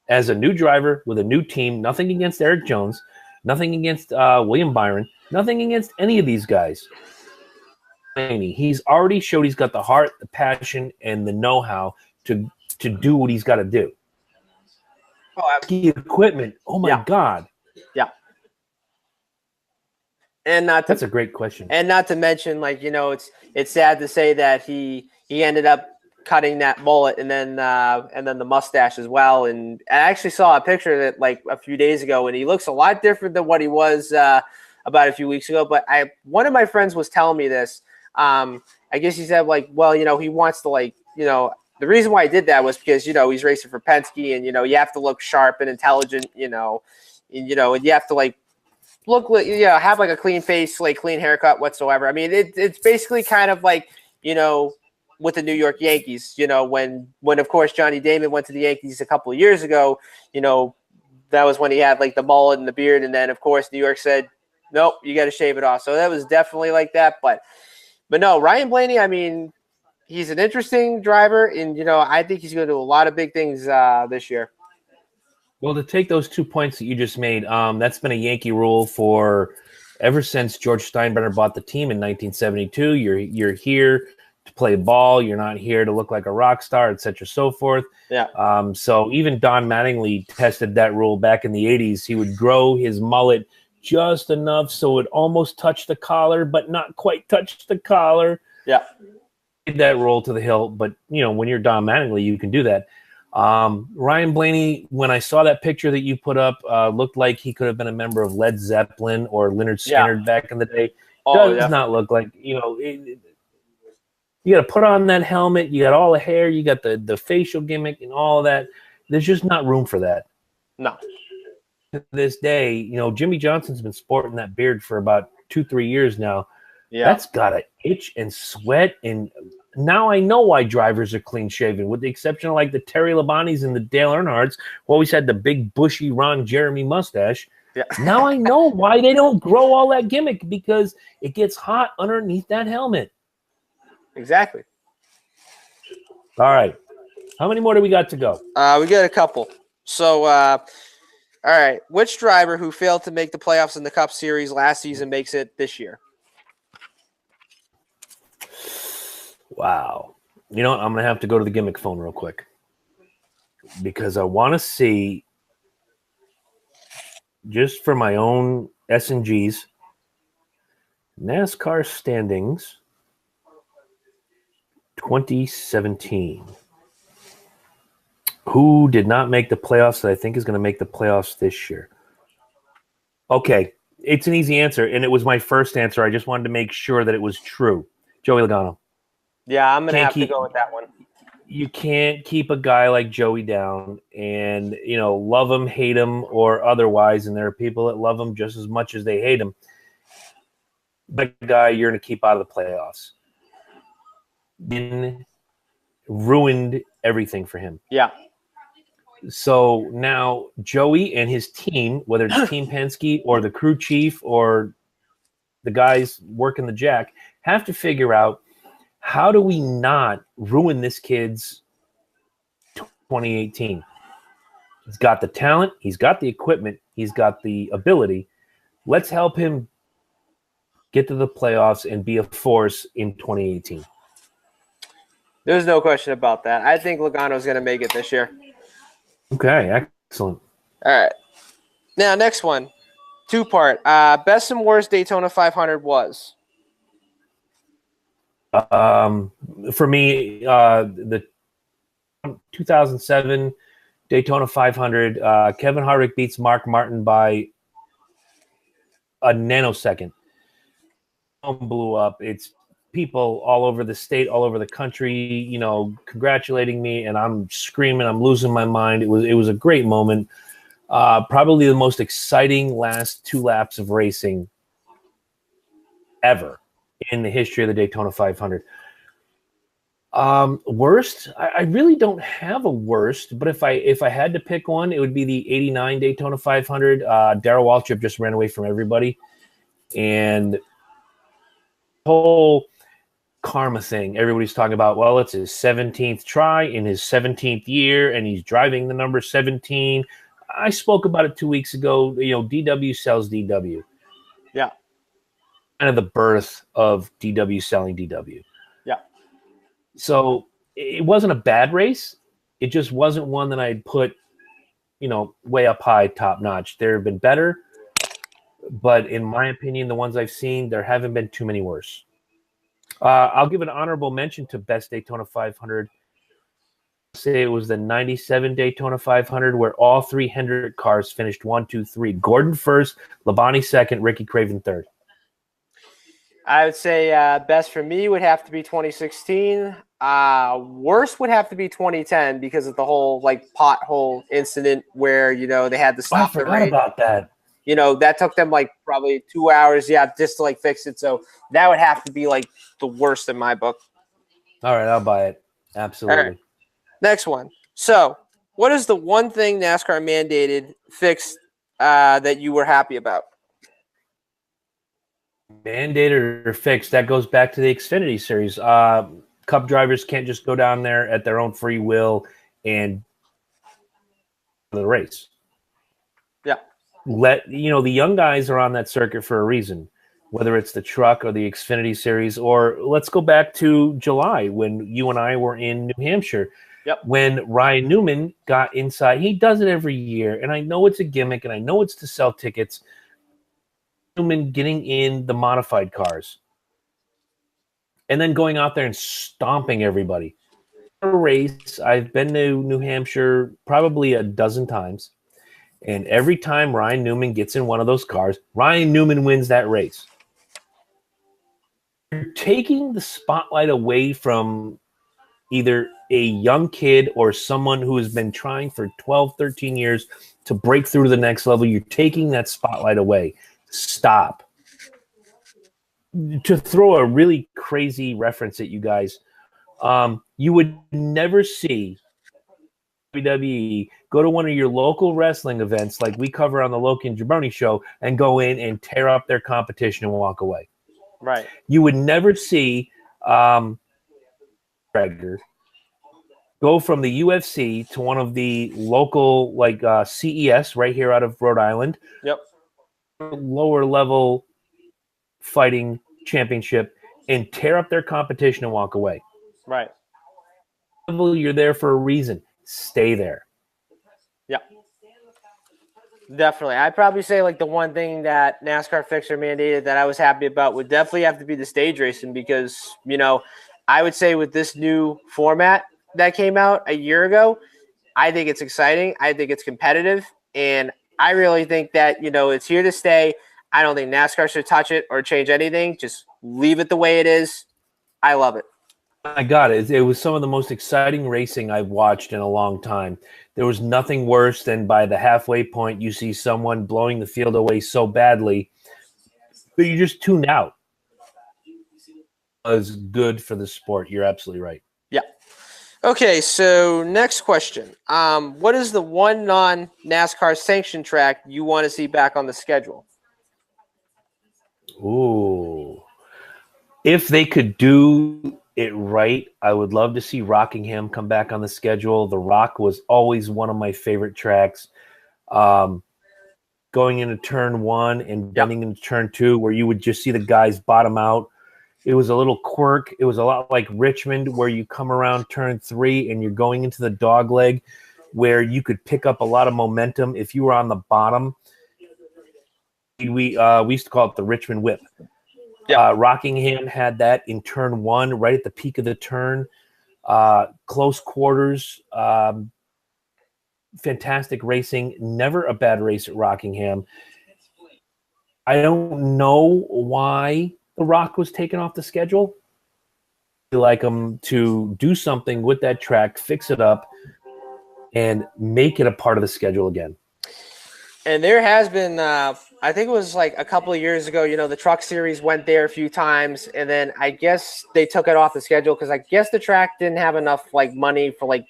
As a new driver with a new team, nothing against Eric Jones, nothing against William Byron, nothing against any of these guys. He's already showed he's got the heart, the passion, and the know-how to do what he's got to do. The equipment, oh my God. Yeah. And that's a great question. And not to mention, like, you know, it's sad to say that he ended up cutting that mullet and then the mustache as well. And I actually saw a picture of it like a few days ago, and he looks a lot different than what he was about a few weeks ago. But one of my friends was telling me this. I guess he said, like, well, you know, he wants to, like, you know, the reason why I did that was because, you know, he's racing for Penske, and, you know, you have to look sharp and intelligent, and you have to, like, look, you know, have like a clean face, like clean haircut whatsoever. I mean, it's basically kind of like, you know, with the New York Yankees, you know, when of course Johnny Damon went to the Yankees a couple of years ago, you know, that was when he had like the mullet and the beard, and then of course New York said, nope, you got to shave it off. So that was definitely like that, but no, Ryan Blaney, I mean, he's an interesting driver, and, you know, I think he's going to do a lot of big things this year. Well, to take those 2 points that you just made, that's been a Yankee rule for ever since George Steinbrenner bought the team in 1972. You're here to play ball. You're not here to look like a rock star, et cetera, so forth. Yeah. So even Don Mattingly tested that rule back in the 80s. He would grow his mullet just enough so it almost touched the collar, but not quite touch the collar. Yeah. Did that roll to the hill, but, you know, when you're Don Mattingly, you can do that. Ryan Blaney, when I saw that picture that you put up, looked like he could have been a member of Led Zeppelin or Lynyrd Skynyrd back in the day. Does not look like, you know, you got to put on that helmet. You got all the hair. You got the facial gimmick and all of that. There's just not room for that. No. To this day, you know, Jimmy Johnson's been sporting that beard for about 2-3 years now. Yeah. That's got to itch and sweat. And now I know why drivers are clean shaven, with the exception of like the Terry Labonis and the Dale Earnhardts, who always had the big bushy Ron Jeremy mustache. Yeah. Now I know why they don't grow all that gimmick, because it gets hot underneath that helmet. Exactly. All right. How many more do we got to go? We got a couple. So, all right. Which driver who failed to make the playoffs in the Cup Series last season makes it this year? Wow. You know what? I'm going to have to go to the gimmick phone real quick, because I want to see, just for my own S&Gs, NASCAR standings 2017. Who did not make the playoffs that I think is going to make the playoffs this year? Okay, it's an easy answer, and it was my first answer. I just wanted to make sure that it was true. Joey Logano. Yeah, I'm going to have to go with that one. You can't keep a guy like Joey down, and, you know, love him, hate him, or otherwise, and there are people that love him just as much as they hate him. But guy you're going to keep out of the playoffs. Ruined everything for him. Yeah. So now Joey and his team, whether it's Team Penske or the crew chief or the guys working the jack, have to figure out, how do we not ruin this kid's 2018? He's got the talent. He's got the equipment. He's got the ability. Let's help him get to the playoffs and be a force in 2018. There's no question about that. I think Logano's going to make it this year. Okay, excellent. All right. Now, next one. Two-part. Best and worst Daytona 500 was? For me, the 2007 Daytona 500, Kevin Harvick beats Mark Martin by a nanosecond. Blew up. It's people all over the state, all over the country, you know, congratulating me, and I'm screaming, I'm losing my mind. It was a great moment. Probably the most exciting last 2 laps of racing ever in the history of the Daytona 500. Worst, I really don't have a worst, but if I had to pick one, it would be the 89 Daytona 500. Darrell Waltrip just ran away from everybody, and the whole karma thing. Everybody's talking about, well, it's his 17th try in his 17th year, and he's driving the number 17. I spoke about it 2 weeks ago. You know, DW sells DW. Yeah. Kind of the birth of DW selling DW. Yeah. So it wasn't a bad race. It just wasn't one that I'd put, you know, way up high, top notch. There have been better, but in my opinion, the ones I've seen, there haven't been too many worse. I'll give an honorable mention to best Daytona 500. Say it was the 97 Daytona 500 where all 3 Hendrick cars finished 1, 2, 3. Gordon first, Labonte second, Ricky Craven third. I would say best for me would have to be 2016. Worst would have to be 2010 because of the whole like pothole incident where, you know, they had to stop the race. I forgot about that. You know, that took them like probably 2 hours, just to like fix it. So that would have to be like the worst in my book. All right, I'll buy it. Absolutely. Right. Next one. So, what is the one thing NASCAR mandated fixed that you were happy about? Mandated or fixed? That goes back to the Xfinity Series. Cup drivers can't just go down there at their own free will and the race. Yeah. The young guys are on that circuit for a reason, whether it's the truck or the Xfinity Series, or let's go back to July when you and I were in New Hampshire. Yep. When Ryan Newman got inside, he does it every year, and I know it's a gimmick, and I know it's to sell tickets. Newman getting in the modified cars and then going out there and stomping everybody. A race, I've been to New Hampshire probably a dozen times, and every time Ryan Newman gets in one of those cars, Ryan Newman wins that race. You're taking the spotlight away from either a young kid or someone who has been trying for 12, 13 years to break through to the next level. You're taking that spotlight away. Stop. To throw a really crazy reference at you guys, you would never see WWE go to one of your local wrestling events like we cover on the Loki and Jabroni show and go in and tear up their competition and walk away. Right. You would never see Gregor go from the UFC to one of the local like CES right here out of Rhode Island. Yep. Lower level fighting championship and tear up their competition and walk away. Right. You're there for a reason. Stay there. Yeah. Definitely. I'd probably say like the one thing that NASCAR fixer mandated that I was happy about would definitely have to be the stage racing because, you know, I would say with this new format that came out a year ago, I think it's exciting. I think it's competitive. And I really think that, you know, it's here to stay. I don't think NASCAR should touch it or change anything. Just leave it the way it is. I love it. I got it. It was some of the most exciting racing I've watched in a long time. There was nothing worse than by the halfway point, you see someone blowing the field away so badly, but you just tuned out. It was good for the sport. You're absolutely right. Yeah. Okay, so next question. What is the one non-NASCAR sanctioned track you want to see back on the schedule? Ooh. If they could do it right, I would love to see Rockingham come back on the schedule. The Rock was always one of my favorite tracks. Going into turn one and bending into turn two, where you would just see the guys bottom out. It was a little quirk. It was a lot like Richmond, where you come around turn three and you're going into the dog leg, where you could pick up a lot of momentum if you were on the bottom. We used to call it the Richmond Whip. Yeah. Rockingham had that in turn one, right at the peak of the turn. Close quarters, fantastic racing. Never a bad race at Rockingham. I don't know why the Rock was taken off the schedule. like them to do something with that track, fix it up, and make it a part of the schedule again. And there has been, I think it was like a couple of years ago, the Truck Series went there a few times, and then I guess they took it off the schedule because I guess the track didn't have enough like money for like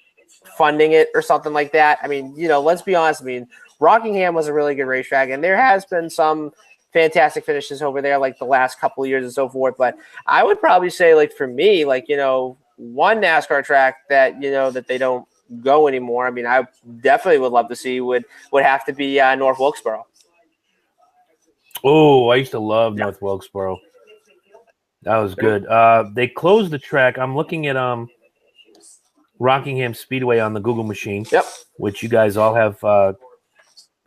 funding it or something like that. I mean, let's be honest. I mean, Rockingham was a really good racetrack, and there has been some fantastic finishes over there like the last couple of years and so forth. But I would probably say, like, for me, like, one NASCAR track that, that they don't go anymore. I mean, I definitely would love to see would have to be North Wilkesboro. Oh, I used to love North Wilkesboro. That was good. They closed the track. I'm looking at Rockingham Speedway on the Google machine, which you guys all have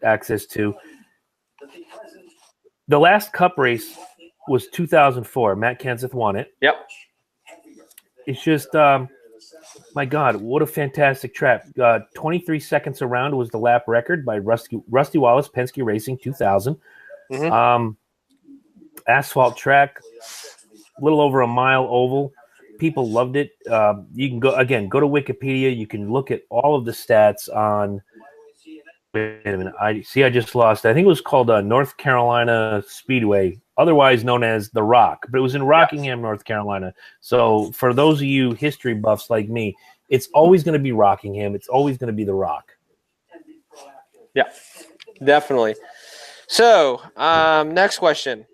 access to. The last Cup race was 2004. Matt Kenseth won it. Yep. It's just, my God, what a fantastic track. 23 seconds around was the lap record by Rusty Wallace, Penske Racing, 2000. Mm-hmm. Asphalt track, a little over a mile oval. People loved it. You can go to Wikipedia. You can look at all of the stats on. Wait a minute. I just lost. I think it was called North Carolina Speedway, otherwise known as The Rock, but it was in Rockingham, North Carolina. So for those of you history buffs like me, it's always going to be Rockingham. It's always going to be The Rock. Yeah, definitely. So next question,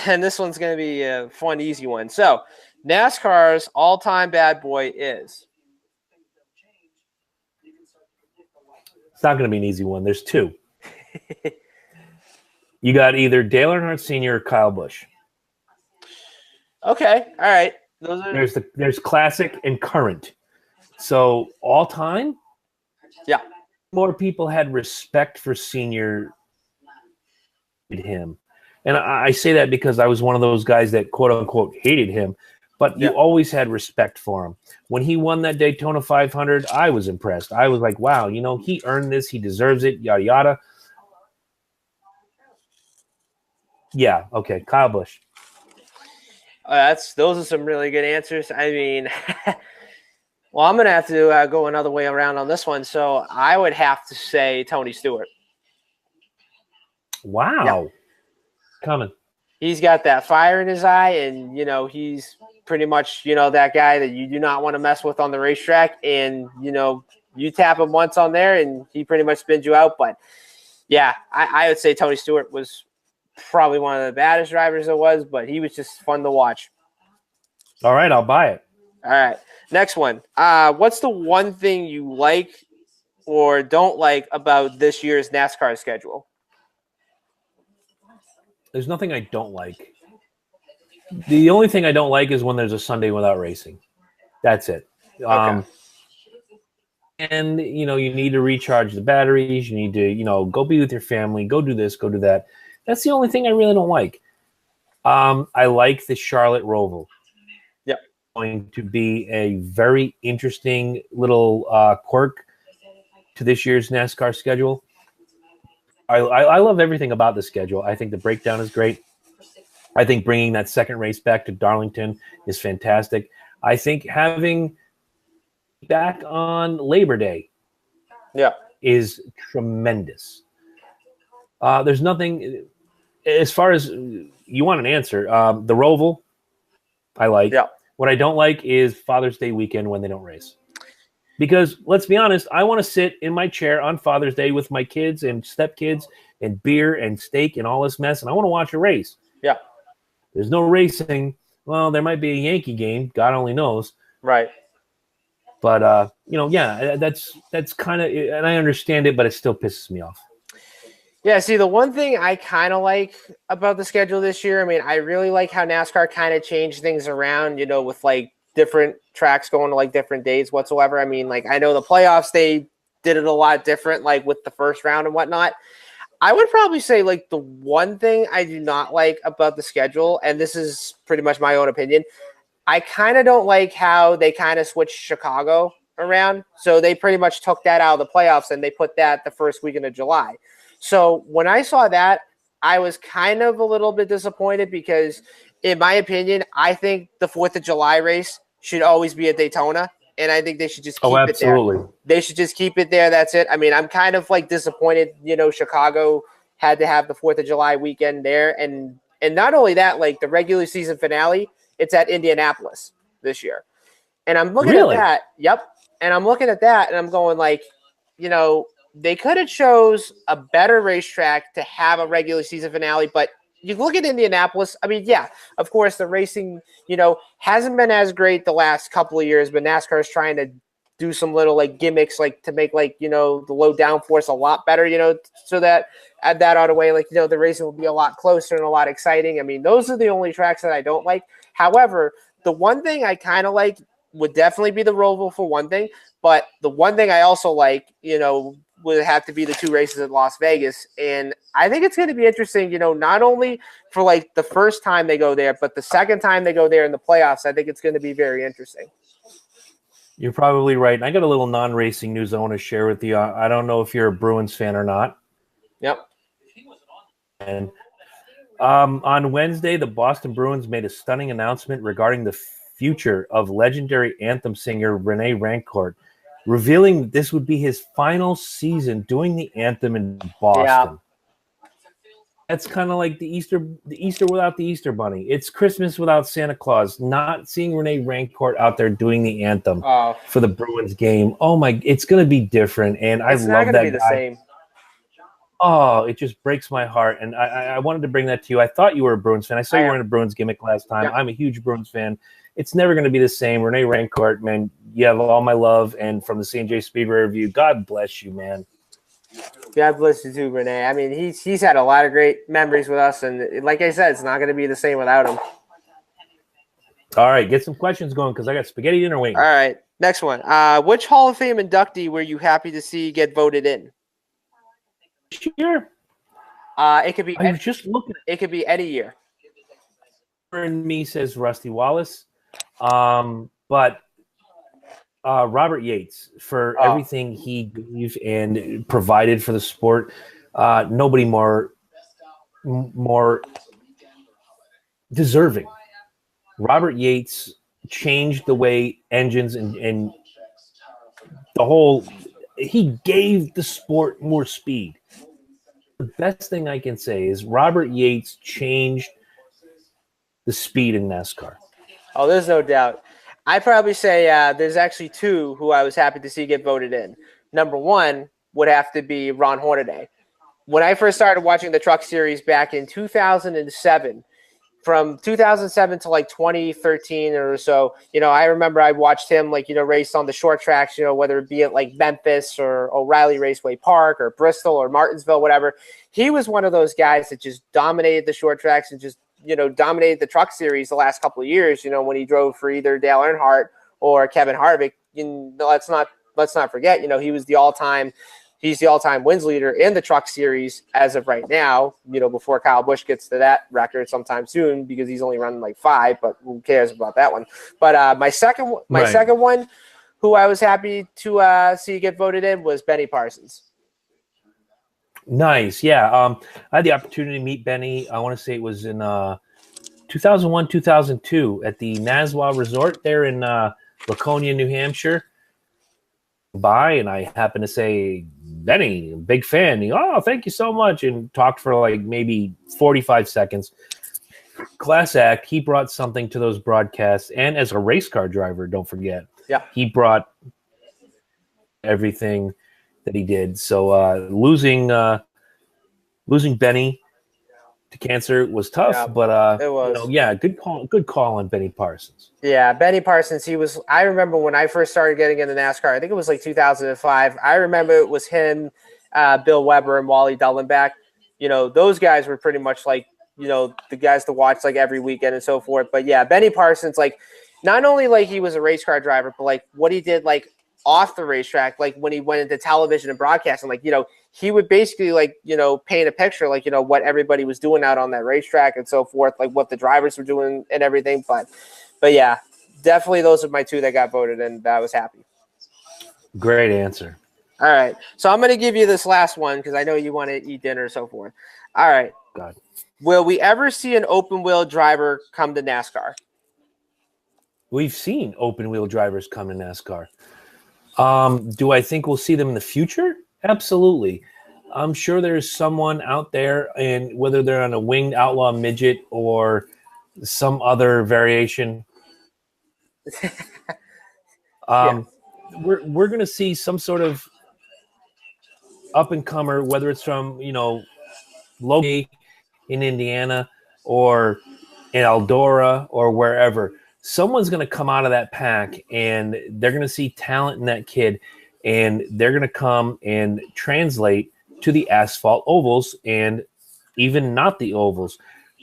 and this one's going to be a fun, easy one. So NASCAR's all-time bad boy is? It's not going to be an easy one. There's two. You got either Dale Earnhardt Sr. or Kyle Busch. Okay, all right. There's classic and current. So all time, more people had respect for Senior than him, and I say that because I was one of those guys that quote unquote hated him. But you always had respect for him. When he won that Daytona 500, I was impressed. I was like, wow, he earned this. He deserves it, yada, yada. Yeah, okay, Kyle Busch. Those are some really good answers. I mean, well, I'm going to have to go another way around on this one. So I would have to say Tony Stewart. Wow. Yeah. Coming. He's got that fire in his eye, and, he's pretty much, that guy that you do not want to mess with on the racetrack. And, you tap him once on there and he pretty much spins you out. But, yeah, I would say Tony Stewart was probably one of the baddest drivers there was, but he was just fun to watch. All right, I'll buy it. All right, next one. What's the one thing you like or don't like about this year's NASCAR schedule? There's nothing I don't like. The only thing I don't like is when there's a Sunday without racing. That's it. Okay. And, you need to recharge the batteries. You need to, go be with your family. Go do this, go do that. That's the only thing I really don't like. I like the Charlotte Roval. Yep. Going to be a very interesting little quirk to this year's NASCAR schedule. I love everything about the schedule. I think the breakdown is great. I think bringing that second race back to Darlington is fantastic. I think having back on Labor Day is tremendous. There's nothing, as far as you want an answer, the Roval, I like. Yeah. What I don't like is Father's Day weekend when they don't race. Because let's be honest, I want to sit in my chair on Father's Day with my kids and stepkids and beer and steak and all this mess, and I want to watch a race. Yeah. There's no racing. Well, there might be a Yankee game. God only knows. Right. But, that's kind of – and I understand it, but it still pisses me off. Yeah, see, the one thing I kind of like about the schedule this year, I mean, I really like how NASCAR kind of changed things around, with, like, different tracks going to like different days whatsoever. I mean, like, I know the playoffs, they did it a lot different, like with the first round and whatnot. I would probably say like the one thing I do not like about the schedule, and this is pretty much my own opinion, I kind of don't like how they kind of switched Chicago around. So they pretty much took that out of the playoffs and they put that the first weekend of July. So when I saw that, I was kind of a little bit disappointed because in my opinion, I think the 4th of July race should always be at Daytona, and I think they should just keep it there. Absolutely. They should just keep it there. That's it. I mean, I'm kind of like disappointed. Chicago had to have the 4th of July weekend there, and not only that, like the regular season finale, it's at Indianapolis this year, and I'm looking at that. Yep, and I'm looking at that, and I'm going like, they could have chose a better racetrack to have a regular season finale, but you look at Indianapolis. I mean, yeah, of course, the racing, hasn't been as great the last couple of years, but NASCAR is trying to do some little like gimmicks, like to make like, the low downforce a lot better, so that add that out of the way, like, the racing will be a lot closer and a lot exciting. I mean, those are the only tracks that I don't like. However, the one thing I kind of like would definitely be the Roval for one thing, but the one thing I also like, would have to be the 2 races in Las Vegas. And I think it's going to be interesting, not only for like the first time they go there, but the second time they go there in the playoffs. I think it's going to be very interesting. You're probably right. And I got a little non-racing news I want to share with you. I don't know if you're a Bruins fan or not. Yep. And on Wednesday, the Boston Bruins made a stunning announcement regarding the future of legendary anthem singer Rene Rancourt, revealing this would be his final season doing the anthem in Boston. Yeah. That's kind of like the Easter without the Easter Bunny. It's Christmas without Santa Claus. Not seeing Rene Rancourt out there doing the anthem for the Bruins game. Oh my! It's going to be different, and I love that guy. It's not going to be the same. Oh, it just breaks my heart, and I wanted to bring that to you. I thought you were a Bruins fan. I saw you were in a Bruins gimmick last time. Yeah. I'm a huge Bruins fan. It's never going to be the same. Rene Rancourt, man, you have all my love. And from the C&J Speedway Review, God bless you, man. God bless you too, Rene. I mean, he's had a lot of great memories with us. And like I said, it's not going to be the same without him. All right, get some questions going because I got spaghetti dinner waiting. All right, next one. Which Hall of Fame inductee were you happy to see get voted in? Sure. It could be. I was just looking. It could be any year. And me says Rusty Wallace. But Robert Yates, for everything he gave and provided for the sport, nobody more deserving. Robert Yates changed the way engines and the whole – he gave the sport more speed. The best thing I can say is Robert Yates changed the speed in NASCAR. Oh, there's no doubt. I'd probably say there's actually 2 who I was happy to see get voted in. Number 1 would have to be Ron Hornaday. When I first started watching the Truck Series back in 2007, from 2007 to like 2013 or so, I remember I watched him race on the short tracks, whether it be at like Memphis or O'Reilly Raceway Park or Bristol or Martinsville, whatever. He was one of those guys that just dominated the short tracks and just dominated the Truck Series the last couple of years, when he drove for either Dale Earnhardt or Kevin Harvick. Let's not forget, he's the all-time wins leader in the Truck Series as of right now, before Kyle Busch gets to that record sometime soon, because he's only running like 5, but who cares about that one. But my second one, who I was happy to see get voted in, was Benny Parsons. Nice. Yeah. I had the opportunity to meet Benny. I want to say it was in 2001, 2002 at the Nassau Resort there in Laconia, New Hampshire. And I happened to say, Benny, big fan. Thank you so much. And talked for like maybe 45 seconds. Class act. He brought something to those broadcasts. And as a race car driver, don't forget. Yeah. He brought everything that he did. So losing Benny to cancer was tough, but it was. Good call on Benny Parsons. Yeah, Benny Parsons. I remember when I first started getting into NASCAR. I think it was like 2005. I remember it was him, Bill Weber, and Wally Dullenbach. Those guys were pretty much like the guys to watch like every weekend and so forth. But yeah, Benny Parsons, like not only like he was a race car driver, but like what he did like off the racetrack, like when he went into television and broadcasting, like, he would basically like, paint a picture, like, what everybody was doing out on that racetrack and so forth, like what the drivers were doing and everything. But yeah, definitely those are my 2 that got voted and I was happy. Great answer. All right. So I'm going to give you this last one because I know you want to eat dinner and so forth. All right. God. Will we ever see an open wheel driver come to NASCAR? we've seen open wheel drivers come to NASCAR. Do I think we'll see them in the future? Absolutely. I'm sure there's someone out there, and whether they're on a winged outlaw midget or some other variation, we're going to see some sort of up and comer, whether it's from Logan in Indiana or in Eldora or wherever. Someone's going to come out of that pack, and they're going to see talent in that kid, and they're going to come and translate to the asphalt ovals and even not the ovals.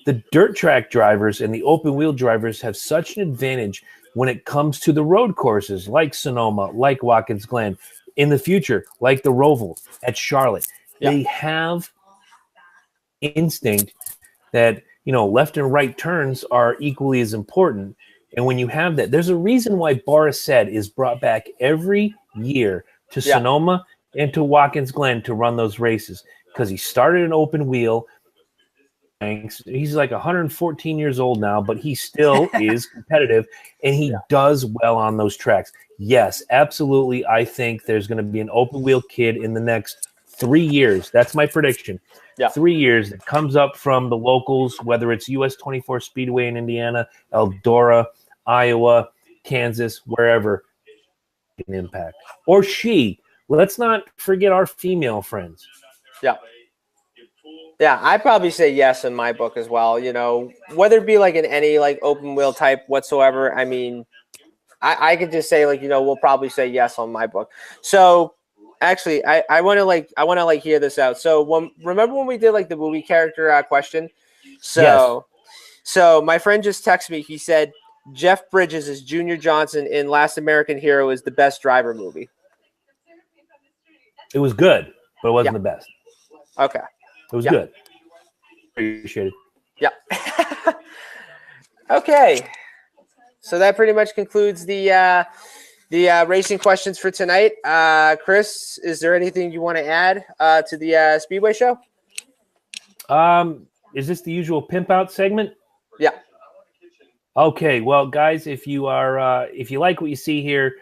The dirt track drivers and the open wheel drivers have such an advantage when it comes to the road courses like Sonoma, like Watkins Glen, in the future, like the Roval at Charlotte. They have instinct that, left and right turns are equally as important. And when you have that, there's a reason why Boris said is brought back every year to Sonoma and to Watkins Glen to run those races, because he started an open wheel. He's like 114 years old now, but he still is competitive, and he does well on those tracks. Yes, absolutely. I think there's going to be an open wheel kid in the next 3 years. That's my prediction. 3 years that comes up from the locals, whether it's US 24 Speedway in Indiana, Eldora, Iowa, Kansas, wherever, an impact. Or she. Let's not forget our female friends. Yeah, I'd probably say yes in my book as well. Whether it be like in any like open wheel type whatsoever. I mean, I could just say we'll probably say yes on my book. So actually, I want to hear this out. So remember when we did like the movie character question? So my friend just texted me. He said Jeff Bridges as Junior Johnson in Last American Hero is the best driver movie. It was good, but it wasn't the best. Okay. It was good. Appreciate it. Yeah. Okay. So that pretty much concludes the racing questions for tonight. Chris, is there anything you want to add to the Speedway show? Is this the usual pimp out segment? Yeah. Okay. Well, guys, if you like what you see here,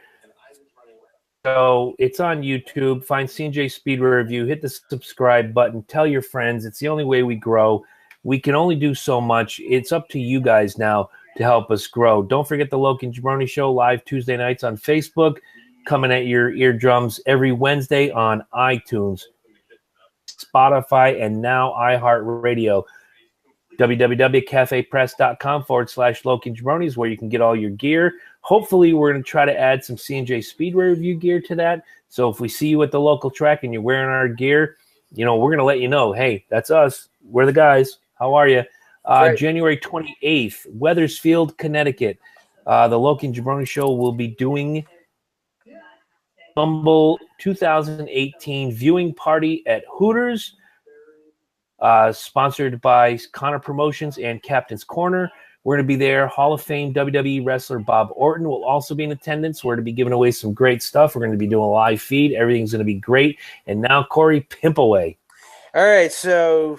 so it's on YouTube. Find CJ Speedway Review. Hit the subscribe button. Tell your friends. It's the only way we grow. We can only do so much. It's up to you guys now to help us grow. Don't forget the Loki and Jabroni Show live Tuesday nights on Facebook, coming at your eardrums every Wednesday on iTunes, Spotify, and now iHeartRadio. www.cafepress.com/Loki and Jabroni is where you can get all your gear. Hopefully, we're going to try to add some C&J Speedway Review gear to that. So if we see you at the local track and you're wearing our gear, we're going to let you know, hey, that's us. We're the guys. How are you? January 28th, Wethersfield, Connecticut. The Loki and Jabroni Show will be doing Humble 2018 viewing party at Hooters, sponsored by Connor Promotions and Captain's Corner. We're going to be there. Hall of Fame WWE wrestler Bob Orton will also be in attendance. We're going to be giving away some great stuff. We're going to be doing a live feed. Everything's going to be great. And now, Corey, pimp away. All right, so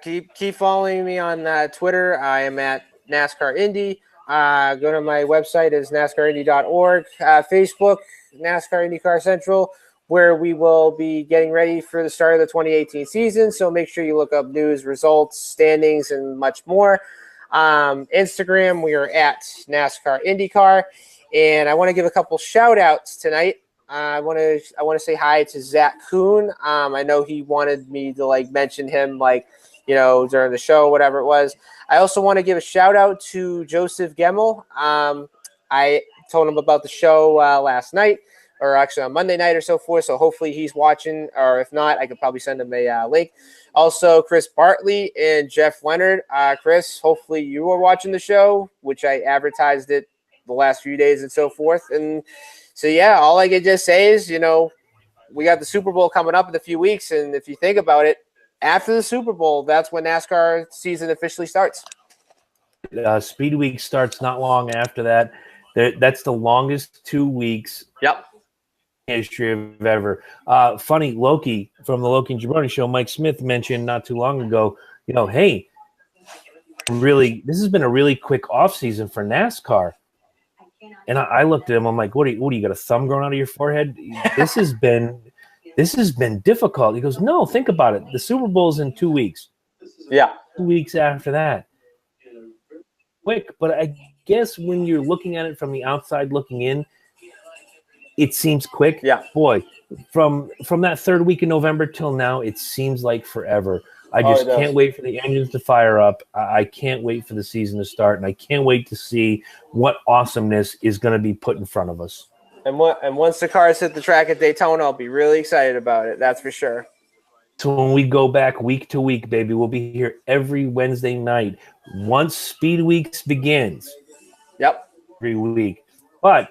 keep following me on Twitter. I am at NASCAR Indy. Go to my website is NASCARindy.org. Facebook, NASCAR IndyCar Central, where we will be getting ready for the start of the 2018 season. So make sure you look up news, results, standings, and much more. Instagram, we are at NASCAR IndyCar, and I want to give a couple shout outs tonight. I want to say hi to Zach Kuhn. I know he wanted me to mention him during the show, whatever it was. I also want to give a shout out to Joseph Gemmel. I told him about the show last night, or actually on Monday night or so forth. So hopefully he's watching, or if not, I could probably send him a link. Also, Chris Bartley and Jeff Leonard. Chris, hopefully you are watching the show, which I advertised it the last few days and so forth. And so, yeah, all I can just say is, we got the Super Bowl coming up in a few weeks. And if you think about it, after the Super Bowl, that's when NASCAR season officially starts. Speed Week starts not long after that. That's the longest 2 weeks. Yep. History of ever. Funny, Loki from the Loki and Jabroni Show, Mike Smith mentioned not too long ago, hey, really, this has been a really quick off season for NASCAR. And I looked at him. I'm like, what do you got a thumb growing out of your forehead? This has been difficult. He goes, no, think about it. The Super Bowl's in 2 weeks. Yeah. 2 weeks after that. Quick, but I guess when you're looking at it from the outside looking in, it seems quick. Yeah. Boy, from that third week in November till now, it seems like forever. I just can't wait for the engines to fire up. I can't wait for the season to start, and I can't wait to see what awesomeness is going to be put in front of us. And once the cars hit the track at Daytona, I'll be really excited about it. That's for sure. So when we go back week to week, baby, we'll be here every Wednesday night once Speed Weeks begins. Yep. Every week. But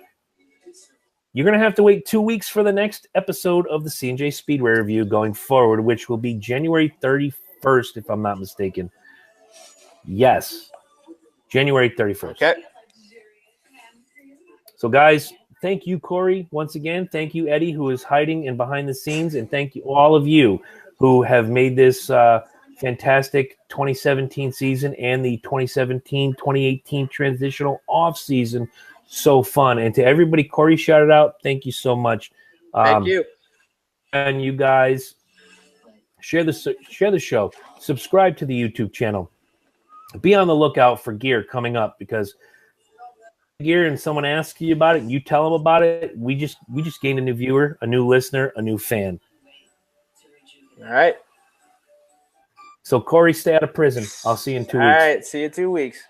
you're going to have to wait 2 weeks for the next episode of the C&J Speedway Review going forward, which will be January 31st, if I'm not mistaken. Yes, January 31st. Okay. So, guys, thank you, Corey, once again. Thank you, Eddie, who is hiding and behind the scenes. And thank you, all of you who have made this fantastic 2017 season and the 2017-2018 transitional off season so fun. And to everybody Corey shouted out, thank you so much. Thank you. And you guys share the show, subscribe to the YouTube channel, be on the lookout for gear coming up, because gear and someone asks you about it, you tell them about it, we just gained a new viewer, a new listener, a new fan. All right. So Corey, stay out of prison. I'll see you in 2 weeks. All right, see you in 2 weeks.